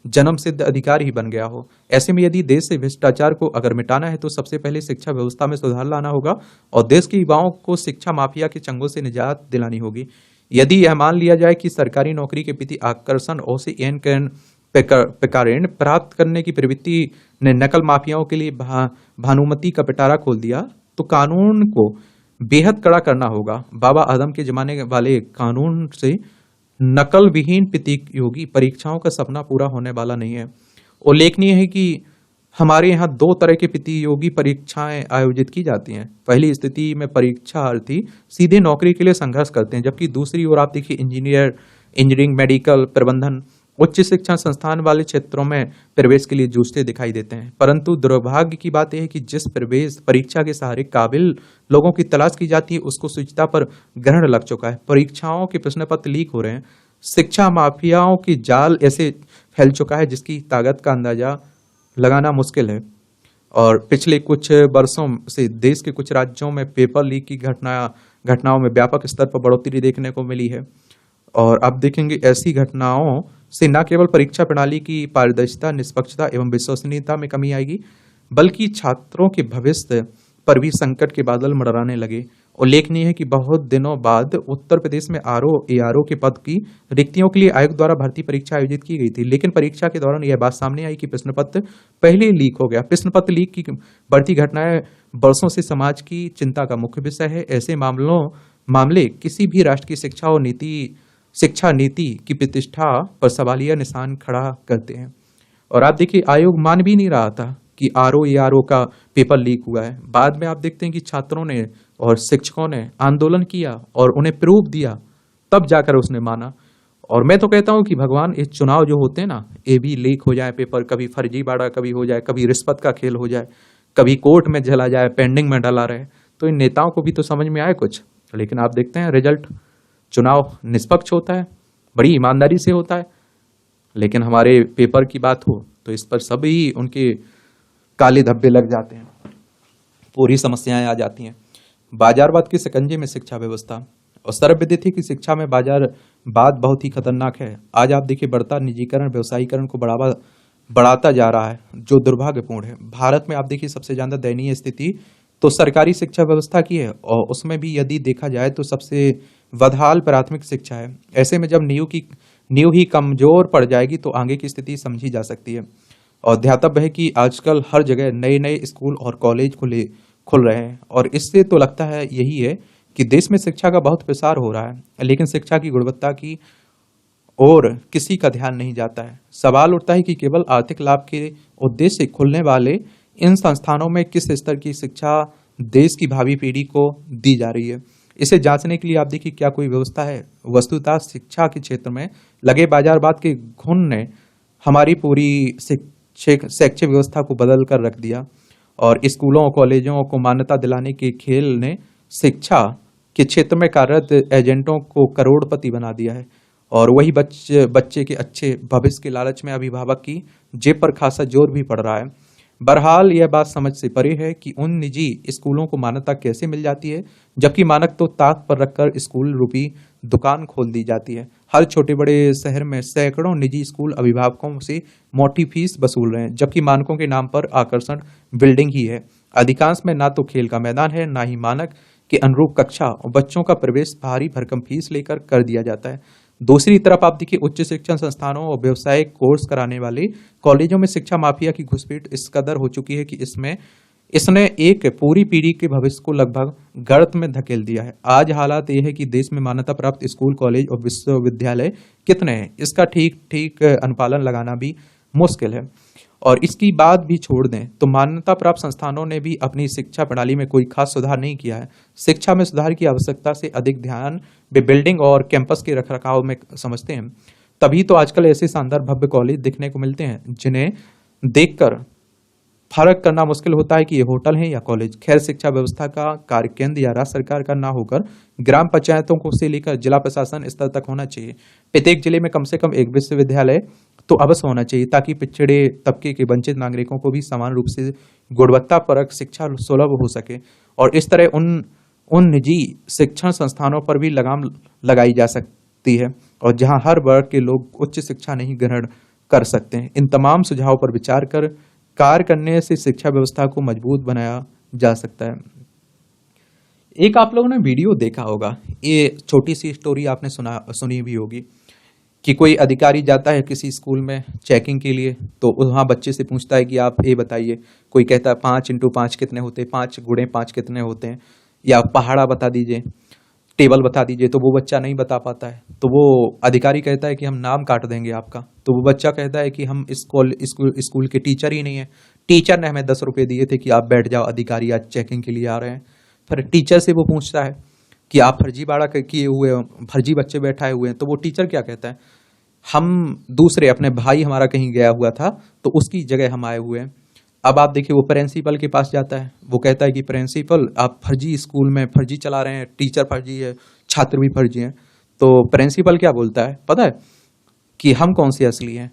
जन्म सिद्ध अधिकार ही बन गया हो। ऐसे में यदि देश से भ्रष्टाचार को अगर मिटाना है तो सबसे पहले शिक्षा व्यवस्था में सुधार लाना होगा और देश के युवाओं को शिक्षा माफिया के चंगुल से निजात दिलानी होगी। यदि यह मान लिया जाए कि सरकारी नौकरी के प्रति आकर्षण और से पेकारेण प्राप्त करने की प्रवृत्ति ने नकल माफियाओं के लिए भानुमति का पिटारा खोल दिया, तो कानून को बेहद कड़ा करना होगा। बाबा आदम के जमाने वाले कानून से नकल विहीन प्रतियोगी परीक्षाओं का सपना पूरा होने वाला नहीं है। उल्लेखनीय है कि हमारे यहाँ दो तरह की प्रतियोगी परीक्षाएं आयोजित की जाती हैं। पहली स्थिति में परीक्षार्थी सीधे नौकरी के लिए संघर्ष करते हैं, जबकि दूसरी ओर आप देखिए इंजीनियरिंग, मेडिकल, प्रबंधन, उच्च शिक्षा संस्थान वाले क्षेत्रों में प्रवेश के लिए जूझते दिखाई देते हैं। परंतु दुर्भाग्य की बात यह है कि जिस प्रवेश परीक्षा के सहारे काबिल लोगों की तलाश की जाती है उसको सूचिता पर ग्रहण लग चुका है। परीक्षाओं के प्रश्न पत्र लीक हो रहे हैं। शिक्षा माफियाओं की जाल ऐसे फैल चुका है जिसकी ताकत का अंदाजा लगाना मुश्किल है। और पिछले कुछ वर्षों से देश के कुछ राज्यों में पेपर लीक की घटनाओं में व्यापक स्तर पर बढ़ोतरी देखने को मिली है। और आप देखेंगे ऐसी घटनाओं से न केवल परीक्षा प्रणाली की पारदर्शिता, निष्पक्षता एवं विश्वसनीयता में कमी आएगी, बल्कि छात्रों के भविष्य पर भी संकट के बादल मंडराने लगे। उल्लेखनीय है कि बहुत दिनों बाद उत्तर प्रदेश में ARO के पद की रिक्तियों के लिए आयोग द्वारा भर्ती परीक्षा आयोजित की गई थी, लेकिन परीक्षा के दौरान यह बात सामने आई कि प्रश्न पत्र पहले ही लीक हो गया। प्रश्न पत्र लीक की बढ़ती घटनाएं वर्षों से समाज की चिंता का मुख्य विषय है। ऐसे मामले किसी भी राष्ट्र की शिक्षा नीति की प्रतिष्ठा पर सवालिया निशान खड़ा करते हैं। और आप देखिए आयोग मान भी नहीं रहा था कि ARO का पेपर लीक हुआ है। बाद में आप देखते हैं कि छात्रों ने और शिक्षकों ने आंदोलन किया और उन्हें प्रूफ दिया, तब जाकर उसने माना। और मैं तो कहता हूं कि भगवान, इस चुनाव जो होते हैं ना, ये भी लीक हो जाए पेपर, कभी फर्जीवाड़ा कभी हो जाए, कभी रिश्वत का खेल हो जाए, कभी कोर्ट में चला जाए, पेंडिंग में डला रहे, तो इन नेताओं को भी तो समझ में आए कुछ। लेकिन आप देखते हैं रिजल्ट, चुनाव निष्पक्ष होता है, बड़ी ईमानदारी से होता है। लेकिन हमारे पेपर की बात हो तो इस पर सभी उनके काले धब्बे लग जाते हैं, पूरी समस्याएं आ जाती हैं। बाजारवाद के शिकंजे में शिक्षा व्यवस्था। और सर्वविदित है कि शिक्षा में बाजारवाद बहुत ही खतरनाक है। आज आप देखिए बढ़ता निजीकरण, व्यवसायीकरण को बढ़ाता जा रहा है, जो दुर्भाग्यपूर्ण है। भारत में आप देखिए सबसे ज्यादा दयनीय स्थिति तो सरकारी शिक्षा व्यवस्था की है, और उसमें भी यदि देखा जाए तो सबसे बदहाल प्राथमिक शिक्षा है। ऐसे में जब नींव ही कमजोर पड़ जाएगी तो आगे की स्थिति समझी जा सकती है। और ध्यातव्य है कि आजकल हर जगह नए नए स्कूल और कॉलेज खुल रहे हैं, और इससे तो लगता है यही है कि देश में शिक्षा का बहुत प्रसार हो रहा है, लेकिन शिक्षा की गुणवत्ता की ओर किसी का ध्यान नहीं जाता है। सवाल उठता है कि केवल आर्थिक लाभ के उद्देश्य से खुलने वाले इन संस्थानों में किस स्तर की शिक्षा देश की भावी पीढ़ी को दी जा रही है। इसे जांचने के लिए आप देखिए क्या कोई व्यवस्था है। वस्तुतः शिक्षा के क्षेत्र में लगे बाजारवाद के घुन ने हमारी पूरी शैक्षिक व्यवस्था को बदल कर रख दिया, और स्कूलों कॉलेजों को मान्यता दिलाने के खेल ने शिक्षा कि क्षेत्र में कार्यरत एजेंटों को करोड़पति बना दिया है और वही बच्चे बच्चे के अच्छे भविष्य के लालच में अभिभावक की जेब पर खासा जोर भी पड़ रहा है। बहरहाल यह बात समझ से परे है कि उन निजी स्कूलों को मान्यता कैसे मिल जाती है, जबकि मानक तो ताक पर रखकर स्कूल रूपी दुकान खोल दी जाती है। हर छोटे बड़े शहर में सैकड़ों निजी स्कूल अभिभावकों से मोटी फीस वसूल रहे हैं, जबकि मानकों के नाम पर आकर्षण बिल्डिंग ही है। अधिकांश में ना तो खेल का मैदान है, ना ही मानक के अनुरूप कक्षा और बच्चों का प्रवेश भारी भरकम फीस लेकर कर दिया जाता है। दूसरी तरफ आप देखिए, उच्च शिक्षण संस्थानों और व्यवसायिक कोर्स कराने वाले कॉलेजों में शिक्षा माफिया की घुसपैठ इस कदर हो चुकी है कि इसने एक पूरी पीढ़ी के भविष्य को लगभग गर्त में धकेल दिया है। आज हालात यह है कि देश में मान्यता प्राप्त स्कूल, कॉलेज और विश्वविद्यालय कितने हैं, इसका ठीक ठीक अनुपालन लगाना भी मुश्किल है। और इसकी बात भी छोड़ दें तो मान्यता प्राप्त संस्थानों ने भी अपनी शिक्षा प्रणाली में कोई खास सुधार नहीं किया है। शिक्षा में सुधार की आवश्यकता से अधिक ध्यान वे बिल्डिंग और कैंपस के रखरखाव में समझते हैं। तभी तो आजकल ऐसे शानदार भव्य कॉलेज दिखने को मिलते हैं जिन्हें देखकर फर्क करना मुश्किल होता है कि ये होटल है या कॉलेज। खैर, शिक्षा व्यवस्था का कार्य केंद्र या राज्य सरकार का ना होकर ग्राम पंचायतों को से लेकर जिला प्रशासन स्तर तक होना चाहिए। प्रत्येक जिले में कम से कम एक विश्वविद्यालय तो अवश्य होना चाहिए, ताकि पिछड़े तबके के वंचित नागरिकों को भी समान रूप से गुणवत्तापरक शिक्षा सुलभ हो सके। और इस तरह उन निजी शिक्षण संस्थानों पर भी लगाम लगाई जा सकती है और जहां हर वर्ग के लोग उच्च शिक्षा नहीं ग्रहण कर सकते हैं। इन तमाम सुझावों पर विचार कर कार्य करने से शिक्षा व्यवस्था को मजबूत बनाया जा सकता है। एक आप लोगों ने वीडियो देखा होगा, ये छोटी सी स्टोरी आपने सुनी भी होगी कि कोई अधिकारी जाता है किसी स्कूल में चेकिंग के लिए, तो वहाँ बच्चे से पूछता है कि आप ये बताइए। कोई कहता है 5x5 कितने होते हैं, 5x5 कितने होते हैं, या पहाड़ा बता दीजिए, टेबल बता दीजिए। तो वो बच्चा नहीं बता पाता है, तो वो अधिकारी कहता है कि हम नाम काट देंगे आपका। तो वो बच्चा कहता है कि हम स्कूल के टीचर ही नहीं है, टीचर ने हमें 10 रुपए दिए थे कि आप बैठ जाओ, अधिकारी आज चेकिंग के लिए आ रहे हैं। फिर टीचर से वो पूछता है कि आप फर्जीवाड़ा किए हुए, फर्जी बच्चे बैठाए हुए हैं। तो वो टीचर क्या कहता है, हम दूसरे अपने भाई हमारा कहीं गया हुआ था तो उसकी जगह हम आए हुए हैं। अब आप देखिए, वो प्रिंसिपल के पास जाता है, वो कहता है कि प्रिंसिपल आप फर्जी स्कूल में फर्जी चला रहे हैं, टीचर फर्जी है, छात्र भी फर्जी हैं। तो प्रिंसिपल क्या बोलता है पता है, कि हम कौन से असली हैं,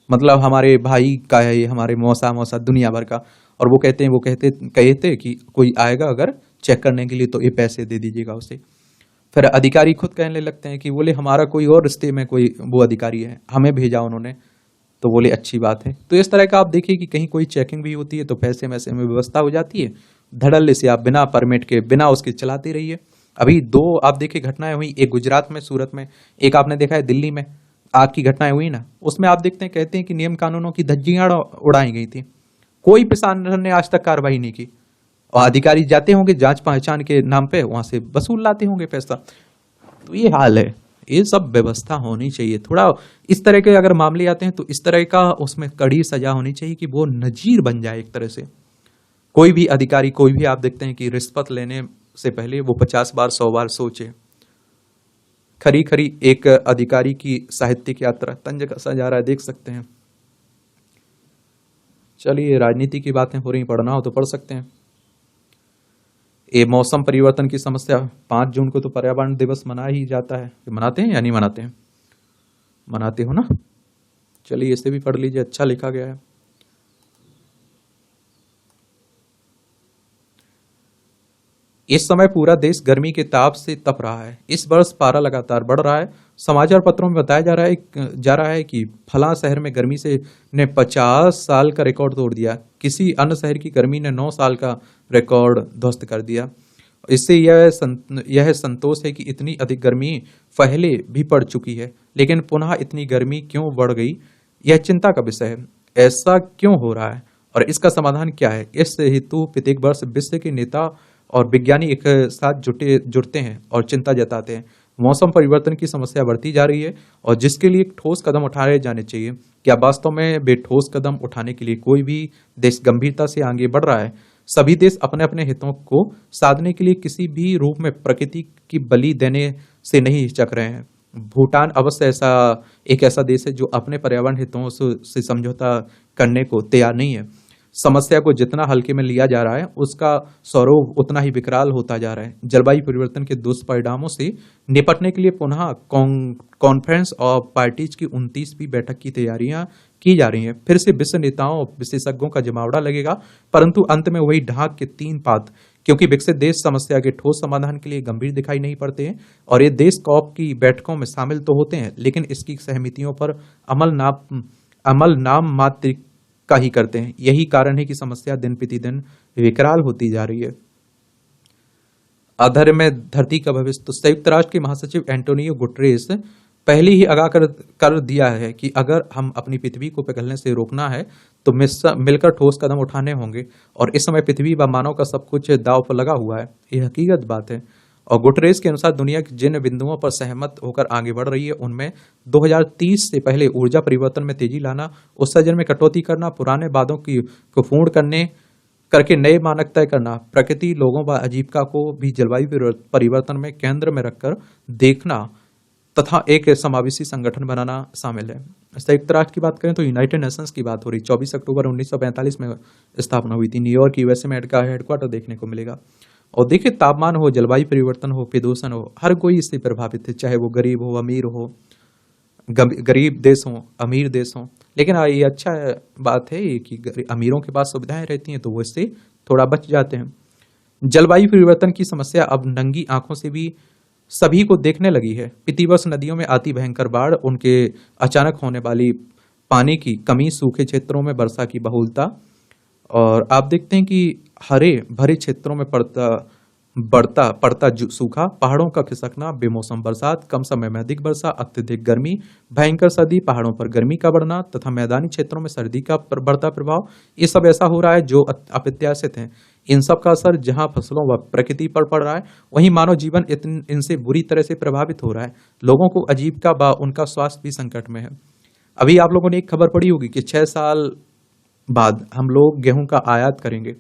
मतलब हमारे भाई का है ये, हमारे मौसा दुनिया भर का। और वो कहते कि कोई आएगा अगर चेक करने के लिए तो ये पैसे दे दीजिएगा उसे। फिर अधिकारी खुद कहने लगते हैं कि बोले हमारा कोई और रिश्ते में कोई वो अधिकारी है, हमें भेजा उन्होंने। तो बोले अच्छी बात है। तो इस तरह का आप देखिए कि कहीं कोई चेकिंग भी होती है तो पैसे मैसे में व्यवस्था हो जाती है, धड़ल्ले से आप बिना परमिट के बिना उसके चलाते रहिए। अभी 2 आप देखिए घटनाएं हुई, एक गुजरात में सूरत में, एक आपने देखा है दिल्ली में आग की घटनाएं हुई ना, उसमें आप देखते हैं कहते हैं कि नियम कानूनों की धज्जियां उड़ाई गई थी, कोई प्रशासन ने आज तक कार्रवाई नहीं की। और अधिकारी जाते होंगे जांच पहचान के नाम पे, वहां से वसूल लाते होंगे पैसा। तो ये हाल है, ये सब व्यवस्था होनी चाहिए। थोड़ा इस तरह के अगर मामले आते हैं तो इस तरह का उसमें कड़ी सजा होनी चाहिए कि वो नजीर बन जाए एक तरह से। कोई भी अधिकारी, कोई भी आप देखते हैं कि रिश्वत लेने से पहले वो 50 बार 100 बार सोचे। खरी खरी एक अधिकारी की साहित्यिक यात्रा तंज कसा जा रहा है, देख सकते हैं। चलिए, राजनीति की बातें हो रही, पढ़ना हो तो पढ़ सकते हैं। ये मौसम परिवर्तन की समस्या, 5 जून को तो पर्यावरण दिवस मना ही जाता है। मनाते हैं या नहीं मनाते हैं? मनाते हो ना? चलिए, इसे भी पढ़ लीजिए, अच्छा लिखा गया है। इस समय पूरा देश गर्मी के ताप से तप रहा है। इस वर्ष पारा लगातार बढ़ रहा है। समाचार पत्रों में बताया जा रहा है कि फलां शहर में गर्मी ने 50 साल का रिकॉर्ड तोड़ दिया। किसी अन्य शहर की गर्मी ने 9 साल का रिकॉर्ड ध्वस्त कर दिया। इससे यह संतोष है कि इतनी अधिक गर्मी पहले भी पड़ चुकी है, लेकिन पुनः इतनी गर्मी क्यों बढ़ गई, यह चिंता का विषय है। ऐसा क्यों हो रहा है और इसका समाधान क्या है? इस हेतु प्रत्येक वर्ष विश्व के नेता और विज्ञानी एक साथ जुटते हैं और चिंता जताते हैं। मौसम परिवर्तन की समस्या बढ़ती जा रही है और जिसके लिए ठोस कदम उठाए जाने चाहिए। क्या वास्तव में बेठोस कदम उठाने के लिए कोई भी देश गंभीरता से आगे बढ़ रहा है? सभी देश अपने अपने हितों को साधने के लिए किसी भी रूप में प्रकृति की बलि देने से नहीं हिचक रहे हैं। भूटान अवश्य एक ऐसा देश है जो अपने पर्यावरण हितों से समझौता करने को तैयार नहीं है। समस्या को जितना हल्के में लिया जा रहा है उसका स्वरूप उतना ही विकराल होता जा रहा है। जलवायु परिवर्तन के दुष्परिणामों से निपटने के लिए पुनः कॉन्फ्रेंस ऑफ पार्टीज की 29वीं बैठक की तैयारियां की जा रही हैं। फिर से विश्व नेताओं और विशेषज्ञों का जमावड़ा लगेगा, परंतु अंत में वही ढाक के तीन पात, क्योंकि विकसित देश समस्या के ठोस समाधान के लिए गंभीर दिखाई नहीं पड़ते हैं और ये देश कॉप की बैठकों में शामिल तो होते हैं लेकिन इसकी सहमतियों पर अमल नाम मात्र का ही करते हैं। यही कारण है कि समस्या दिन प्रतिदिन विकराल होती जा रही है। अधर में धरती का भविष्य। तो संयुक्त राष्ट्र के महासचिव एंटोनियो गुटरेस पहले ही आगाह कर दिया है कि अगर हम अपनी पृथ्वी को पिघलने से रोकना है तो मिलकर ठोस कदम उठाने होंगे और इस समय पृथ्वी व मानव का सब कुछ दांव पर लगा हुआ है। ये हकीकत बात है। और गुटरेस के अनुसार दुनिया की जिन बिंदुओं पर सहमत होकर आगे बढ़ रही है उनमें 2030 से पहले ऊर्जा परिवर्तन में तेजी लाना, उत्सर्जन में कटौती करना, पुराने वादों को पूर्ण करके नए मानक तय करना, प्रकृति, लोगों व आजीविका को भी जलवायु परिवर्तन में केंद्र में रखकर देखना तथा एक समावेशी संगठन बनाना शामिल है। संयुक्त राष्ट्र की बात करें तो यूनाइटेड नेशंस की बात हो रही। 24 अक्टूबर 1945 में स्थापना हुई थी। न्यूयॉर्क यूएसए में का हेडक्वार्टर देखने को मिलेगा। और देखिए, तापमान हो, जलवायु परिवर्तन हो, प्रदूषण हो, हर कोई इससे प्रभावित है, चाहे वो गरीब हो, अमीर हो, गरीब देश हो, अमीर देश हो। लेकिन ये अच्छा बात है कि अमीरों के पास सुविधाएं रहती हैं तो वो इससे थोड़ा बच जाते हैं। जलवायु परिवर्तन की समस्या अब नंगी आंखों से भी सभी को देखने लगी है। प्रतिवर्ष नदियों में आती भयंकर बाढ़, उनके अचानक होने वाली पानी की कमी, सूखे क्षेत्रों में वर्षा की बहुलता, और आप देखते हैं कि हरे भरे क्षेत्रों में पड़ता सूखा, पहाड़ों का खिसकना, बेमौसम बरसात, कम समय में अधिक वर्षा, अत्यधिक गर्मी, भयंकर सर्दी, पहाड़ों पर गर्मी का बढ़ना तथा मैदानी क्षेत्रों में सर्दी का बढ़ता प्रभाव, ये सब ऐसा हो रहा है जो अप्रत्याशित है। इन सब का असर जहां फसलों व प्रकृति पर पड़ रहा है वहीं मानव जीवन इनसे बुरी तरह से प्रभावित हो रहा है। लोगों को आजीविका व उनका स्वास्थ्य भी संकट में है। अभी आप लोगों ने एक खबर पढ़ी होगी कि 6 साल बाद हम लोग गेहूं का आयात करेंगे।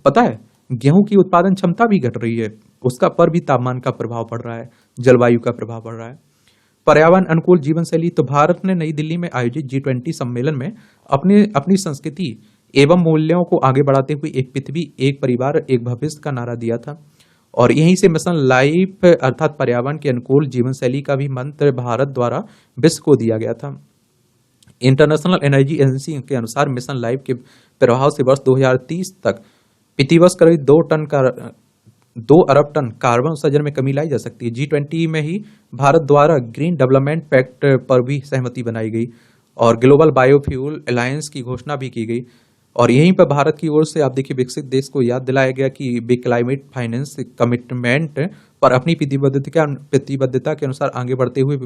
पता है, गेहूं की उत्पादन क्षमता भी घट रही है, उसका पर भी तापमान का प्रभाव पड़ रहा है, जलवायु का प्रभाव पड़ रहा है। पर्यावरण अनुकूल जीवन शैली। तो भारत ने नई दिल्ली में आयोजित G20 सम्मेलन में अपनी संस्कृति एवं मूल्यों को आगे बढ़ाते हुए एक पृथ्वी, एक परिवार, एक भविष्य का नारा दिया था। और यहीं से मिशन लाइफ अर्थात पर्यावरण के अनुकूल जीवन शैली का भी मंत्र भारत द्वारा विश्व को दिया गया था। इंटरनेशनल एनर्जी एजेंसी के अनुसार मिशन लाइफ के प्रभाव से वर्ष 2030 तक प्रतिवर्ष करीब 2 अरब टन कार्बन उत्सर्जन में कमी लाई जा सकती है। G20 में ही भारत द्वारा ग्रीन डेवलपमेंट पैक्ट पर भी सहमति बनाई गई और ग्लोबल बायोफ्यूल अलायंस की घोषणा भी की गई। और यहीं पर भारत की ओर से आप देखिए विकसित देश को याद दिलाया गया कि वे क्लाइमेट फाइनेंस कमिटमेंट पर अपनी प्रतिबद्धता के अनुसार आगे बढ़ते हुए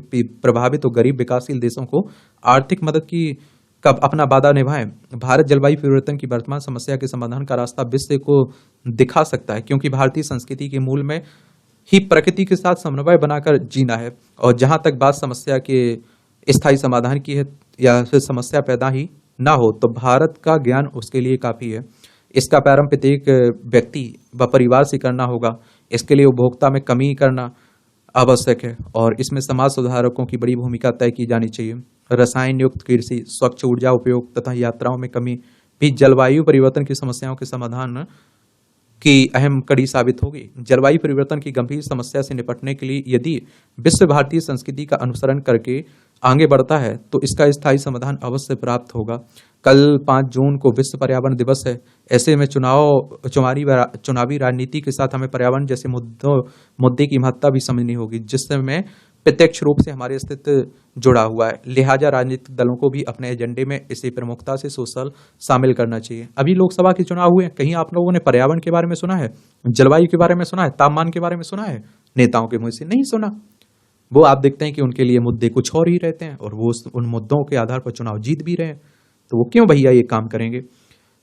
प्रभावित और गरीब विकासशील देशों को आर्थिक मदद की कब अपना वादा निभाएं। भारत जलवायु परिवर्तन की वर्तमान समस्या के समाधान का रास्ता विश्व को दिखा सकता है, क्योंकि भारतीय संस्कृति के मूल में ही प्रकृति के साथ समन्वय बनाकर जीना है। और जहां तक बात समस्या के स्थायी समाधान की है या फिर समस्या पैदा ही ना हो तो भारत का ज्ञान उसके लिए काफी है। इसका प्रारंभ प्रत्येक व्यक्ति व परिवार से करना होगा। इसके लिए उपभोक्ता में कमी करना आवश्यक है और इसमें समाज सुधारकों की बड़ी भूमिका तय की जानी चाहिए। रसायन युक्त कृषि, स्वच्छ ऊर्जा उपयोग तथा यात्राओं में कमी भी जलवायु परिवर्तन की समस्याओं के समाधान की अहम कड़ी साबित होगी। जलवायु परिवर्तन की गंभीर समस्या से निपटने के लिए यदि विश्व भारतीय संस्कृति का अनुसरण करके आगे बढ़ता है तो इसका स्थायी समाधान अवश्य प्राप्त होगा। कल 5 जून को विश्व पर्यावरण दिवस है। ऐसे में चुनावी राजनीति के साथ हमें पर्यावरण जैसे मुद्दे की महत्ता भी समझनी होगी, जिसमें प्रत्यक्ष रूप से हमारे अस्तित्व जुड़ा हुआ है। लिहाजा राजनीतिक दलों को भी अपने एजेंडे में इसे प्रमुखता से शामिल करना चाहिए। अभी लोकसभा के चुनाव हुए, कहीं आप लोगों ने पर्यावरण के बारे में सुना है, जलवायु के बारे में सुना है, तापमान के बारे में सुना है? नेताओं के मुंह से नहीं सुना। वो आप देखते हैं कि उनके लिए मुद्दे कुछ और ही रहते हैं और वो उन मुद्दों के आधार पर चुनाव जीत भी रहे हैं, तो वो क्यों भैया ये काम करेंगे?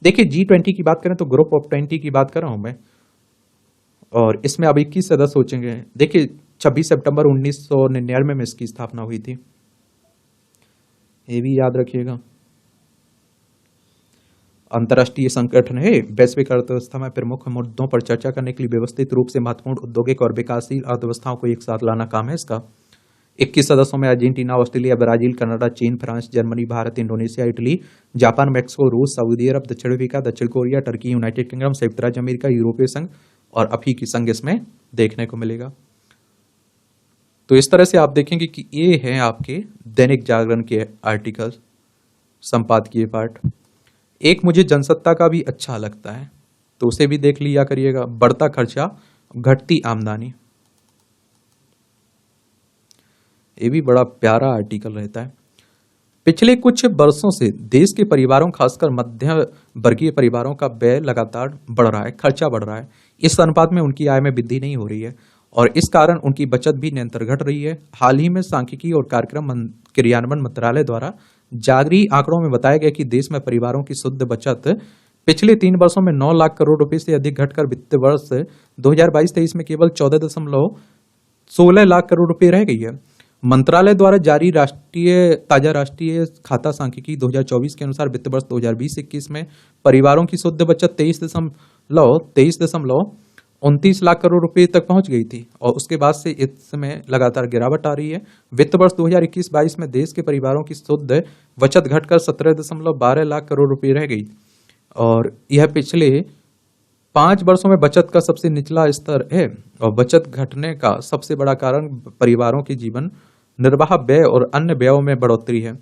देखिए, G20 की बात करें तो ग्रुप ऑफ 20 की बात कर रहा हूं मैं, और इसमें अब 21 सदस्य सोचेंगे। देखिए, 26 सितंबर 1999 में इसकी स्थापना हुई थी, ये भी याद रखिएगा। अंतर्राष्ट्रीय संगठन है, वैश्विक अर्थव्यवस्था में प्रमुख मुद्दों पर चर्चा करने के लिए व्यवस्थित रूप से महत्वपूर्ण औद्योगिक और विकासशील अर्थव्यवस्थाओं को एक साथ लाना काम है इसका। 21 सदस्यों में अर्जेंटीना, ऑस्ट्रेलिया, ब्राजील, कनाडा, चीन, France, Germany, Bharat, Indonesia, Italy, Japan, Mexico, रूस, सऊदी अरब, दक्षिण अफ्रीका, दक्षिण कोरिया, टर्की, यूनाइटेड किंगडम, संयुक्त राज्य अमेरिका, यूरोपीय संघ और अफ्रीकी संघ इसमें देखने को मिलेगा। तो इस तरह से आप देखेंगे कि ये हैं आपके दैनिक जागरण के आर्टिकल, संपादकीय पाठ। एक मुझे जनसत्ता का भी अच्छा लगता है, तो उसे भी देख लिया करिएगा। बढ़ता खर्चा, घटती आमदनी, ये भी बड़ा प्यारा आर्टिकल रहता है। पिछले कुछ वर्षों से देश के परिवारों, खासकर मध्य वर्गीय परिवारों का व्यय लगातार बढ़ रहा है, खर्चा बढ़ रहा है। इस अनुपात में उनकी आय में वृद्धि नहीं हो रही है और इस कारण उनकी बचत भी निरंतर घट रही है। हाल ही में सांख्यिकी और कार्यक्रम क्रियान्वयन मंत्रालय द्वारा जारी आंकड़ों में बताया गया कि देश में परिवारों की शुद्ध बचत पिछले 3 वर्षों में 9 लाख करोड़ रुपए से अधिक घटकर वित्त वर्ष 2022-23 में केवल 14.16 लाख करोड़ रुपए रह गई है। मंत्रालय द्वारा जारी ताजा राष्ट्रीय खाता सांख्यिकी 2024 के अनुसार वित्त वर्ष 2020-21 में परिवारों की शुद्ध बचत 23.29 लाख करोड़ रुपए तक पहुंच गई थी और उसके बाद से इसमें लगातार गिरावट आ रही है। वित्त वर्ष 2021-22 में देश के परिवारों की शुद्ध बचत घटकर 17.12 लाख करोड़ रुपए रह गई और यह पिछले 5 वर्षों में बचत का सबसे निचला स्तर है और बचत घटने का सबसे बड़ा कारण परिवारों के जीवन निर्वाह व्यय और अन्य व्ययों में बढ़ोतरी है।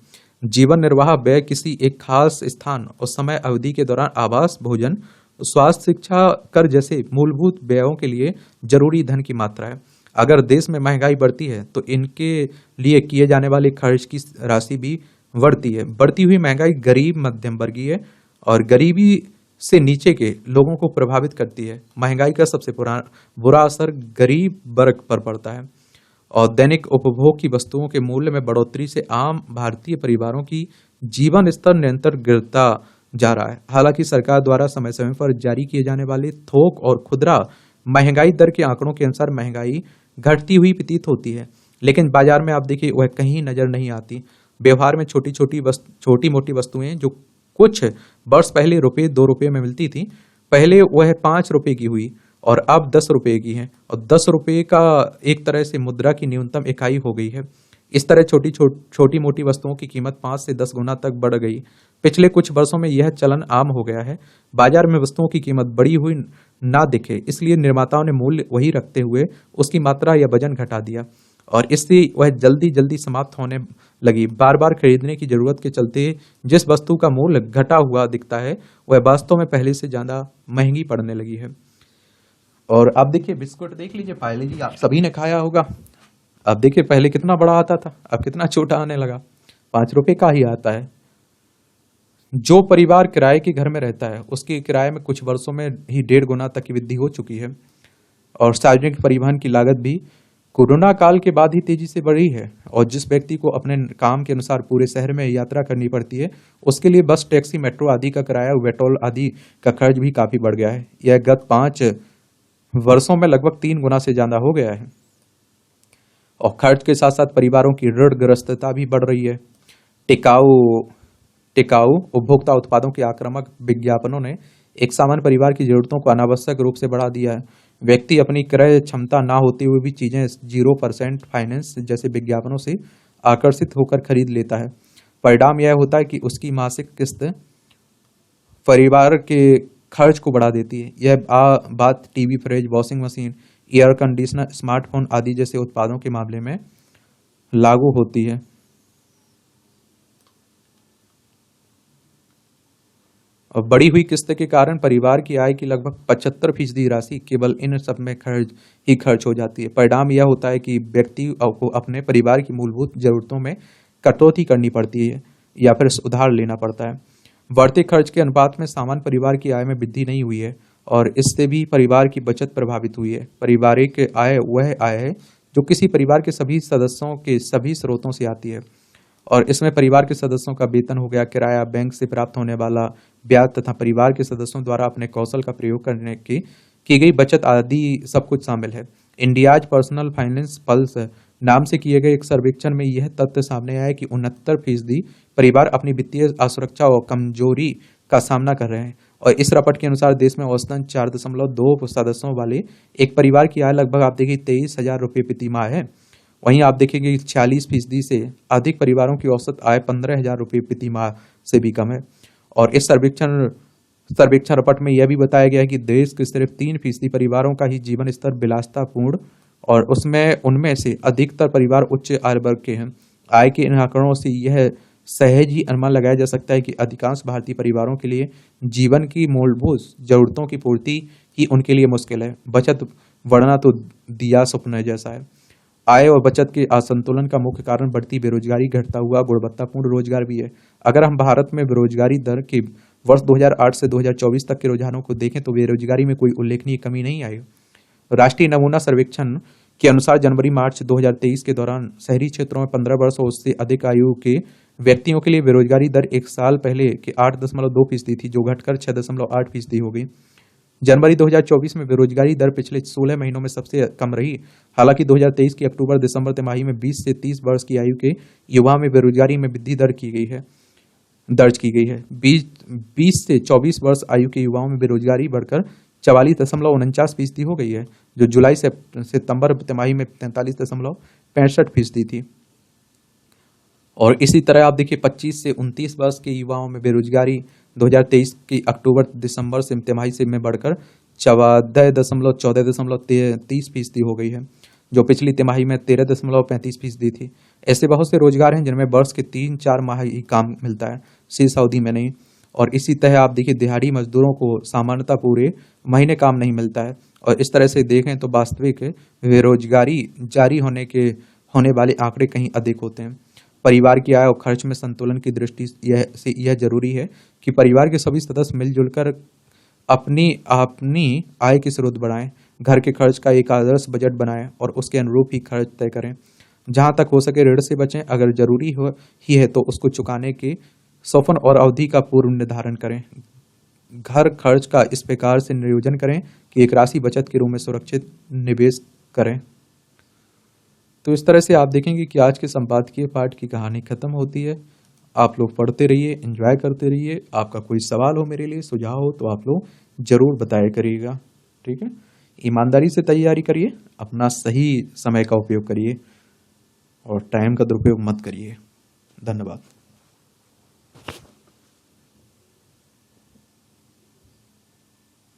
जीवन निर्वाह व्यय किसी एक खास स्थान और समय अवधि के दौरान आवास, भोजन, स्वास्थ्य, शिक्षा, कर जैसे मूलभूत व्ययों के लिए जरूरी धन की मात्रा है। अगर देश में महंगाई बढ़ती है तो इनके लिए किए जाने वाले खर्च की राशि भी बढ़ती है। बढ़ती हुई महंगाई गरीब, मध्यम वर्गीय और गरीबी से नीचे के लोगों को प्रभावित करती है। महंगाई का सबसे बुरा असर गरीब वर्ग पर पड़ता है और दैनिक उपभोग की वस्तुओं के मूल्य में बढ़ोतरी से आम भारतीय परिवारों की जीवन स्तर निरंतर गिरता जा रहा है। हालांकि सरकार द्वारा समय समय पर जारी किए जाने वाले थोक और खुदरा महंगाई दर के आंकड़ों के अनुसार महंगाई घटती हुई प्रतीत होती है, लेकिन बाजार में आप देखिए वह कहीं नजर नहीं आती। व्यवहार में छोटी मोटी वस्तुएं जो कुछ वर्ष पहले ₹2 में मिलती थी, पहले वह 5 रुपए की हुई और अब 10 रुपए की है और 10 रुपए का एक तरह से मुद्रा की न्यूनतम इकाई हो गई है। इस तरह छोटी मोटी वस्तुओं की कीमत 5 से 10 गुना तक बढ़ गई। पिछले कुछ वर्षों में यह चलन आम हो गया है। बाजार में वस्तुओं की कीमत बढ़ी हुई ना दिखे, इसलिए निर्माताओं ने मूल्य वही रखते हुए उसकी मात्रा या वजन घटा दिया और इससे वह जल्दी समाप्त होने लगी। बार बार खरीदने की जरूरत के चलते जिस वस्तु का मूल्य घटा हुआ दिखता है वह वास्तव में पहले से ज्यादा महंगी पड़ने लगी है। और आप देखिए बिस्कुट देख लीजिए, पार्ले जी आप सभी ने खाया होगा। अब देखिए पहले कितना बड़ा आता था, अब कितना छोटा आने लगा, 5 रुपए का ही आता है। जो परिवार किराए के घर में रहता है उसके किराए में कुछ वर्षों में ही 1.5 गुना तक की वृद्धि हो चुकी है और सार्वजनिक परिवहन की लागत भी कोरोना काल के बाद ही तेजी से बढ़ी है और जिस व्यक्ति को अपने काम के अनुसार पूरे शहर में यात्रा करनी पड़ती है उसके लिए बस, टैक्सी, मेट्रो आदि का किराया, पेट्रोल आदि का खर्च भी काफी बढ़ गया है। यह गत 5 वर्षों में लगभग 3 गुना से ज्यादा हो गया है और खर्च के साथ साथ परिवारों की ऋणग्रस्तता भी बढ़ रही है। टिकाऊ उपभोक्ता उत्पादों के आक्रामक विज्ञापनों ने एक सामान्य परिवार की जरूरतों को अनावश्यक रूप से बढ़ा दिया है। व्यक्ति अपनी क्रय क्षमता ना होते हुए भी चीजें 0% फाइनेंस जैसे विज्ञापनों से आकर्षित होकर खरीद लेता है। परिणाम यह होता है कि उसकी मासिक किस्त परिवार के खर्च को बढ़ा देती है। यह बात TV, fridge, washing machine, air conditioner, smartphone आदि जैसे उत्पादों के मामले में लागू होती है। और बढ़ी हुई किस्त के कारण परिवार की आय की लगभग 75% राशि केवल इन सब में खर्च हो जाती है। परिणाम यह होता है कि व्यक्ति को अपने परिवार की मूलभूत जरूरतों में कटौती करनी पड़ती है या फिर उधार लेना पड़ता है। बढ़ते खर्च के अनुपात में सामान्य परिवार की आय में वृद्धि नहीं हुई है और इससे भी परिवार की बचत प्रभावित हुई है। पारिवारिक आय वह आय है जो किसी परिवार के सभी सदस्यों के सभी स्रोतों से आती है और इसमें परिवार के सदस्यों का वेतन हो गया, किराया, बैंक से प्राप्त होने वाला ब्याज तथा परिवार के सदस्यों द्वारा अपने कौशल का प्रयोग करने की गई बचत आदि सब कुछ शामिल है। इंडियाज पर्सनल फाइनेंस पल्स नाम से किए गए एक सर्वेक्षण में यह तथ्य सामने आया कि 69% परिवार अपनी वित्तीय असुरक्षा और कमजोरी का सामना कर रहे हैं और इस रिपोर्ट के अनुसार देश में औसतन 4.2 सदस्यों वाले एक परिवार की आय लगभग आप देखिए 23,000 रुपये प्रति माह है। वहीं आप देखेंगे 46% से अधिक परिवारों की औसत आय 15,000 रुपये प्रति माह से भी कम है। और इस सर्वेक्षण रिपोर्ट में यह भी बताया गया है कि देश के सिर्फ 3% परिवारों का ही जीवन स्तर विलासितापूर्ण, और उसमें उनमें से अधिकतर परिवार उच्च आय वर्ग के हैं। आय के इन आंकड़ों से यह सहज ही अनुमान लगाया जा सकता है कि अधिकांश भारतीय परिवारों के लिए जीवन की मूलभूत जरूरतों की पूर्ति ही उनके लिए मुश्किल है। बचत बढ़ना तो दिया सपने जैसा है। आय और बचत के असंतुलन का मुख्य कारण बढ़ती बेरोजगारी, घटता हुआ गुणवत्तापूर्ण रोजगार भी है। अगर हम भारत में बेरोजगारी दर के वर्ष 2008 से 2024 तक के रुझानों को देखें तो बेरोजगारी में कोई उल्लेखनीय कमी नहीं आई। राष्ट्रीय नमूना सर्वेक्षण के अनुसार जनवरी मार्च 2023 के दौरान शहरी क्षेत्रों में 15 वर्ष और उससे अधिक आयु के व्यक्तियों के लिए बेरोजगारी दर एक साल पहले के 8.2% थी, जो घटकर 6.8% हो गई। जनवरी 2024 में बेरोजगारी दर पिछले 16 महीनों में सबसे कम रही। हालांकि 2023 की अक्टूबर-दिसंबर तिमाही में 20 से 30 वर्ष की आयु के युवाओं में बेरोजगारी में वृद्धि दर्ज की गई है। 20 से 24 वर्ष आयु के युवाओं में बेरोजगारी बढ़कर 44.49% हो गई है, जो जुलाई से सितंबर तिमाही में 43.65% थी। और इसी तरह आप देखिए 25 से 29 वर्ष के युवाओं में बेरोजगारी 2023 की अक्टूबर-दिसंबर से तिमाही से में बढ़कर 14.30% हो गई है, जो पिछली तिमाही में 13.35% थी। ऐसे बहुत से रोजगार हैं जिनमें वर्ष के 3-4 माह ही काम मिलता है, शेष अवधि में नहीं। और इसी तरह आप देखिए दिहाड़ी मजदूरों को सामान्यतः पूरे महीने काम नहीं मिलता है। और इस तरह से देखें तो वास्तविक बेरोजगारी जारी होने वाले आंकड़े कहीं अधिक होते हैं। परिवार की आय और खर्च में संतुलन की दृष्टि से यह जरूरी है कि परिवार के सभी सदस्य मिलजुल कर अपनी आय के स्रोत बढ़ाएं, घर के खर्च का एक आदर्श बजट बनाएं और उसके अनुरूप ही खर्च तय करें। जहां तक हो सके ऋण से बचें, अगर जरूरी ही है तो उसको चुकाने के सौपन और अवधि का पूर्व निर्धारण करें। घर खर्च का इस प्रकार से नियोजन करें कि एक राशि बचत के रूप में सुरक्षित निवेश करें। तो इस तरह से आप देखेंगे कि आज के संपादकीय पाठ की कहानी खत्म होती है। आप लोग पढ़ते रहिए, एंजॉय करते रहिए। आपका कोई सवाल हो मेरे लिए, सुझाव हो तो आप लोग जरूर बताया करिएगा। ठीक है, ईमानदारी से तैयारी करिए, अपना सही समय का उपयोग करिए और टाइम का दुरुपयोग मत करिए। धन्यवाद।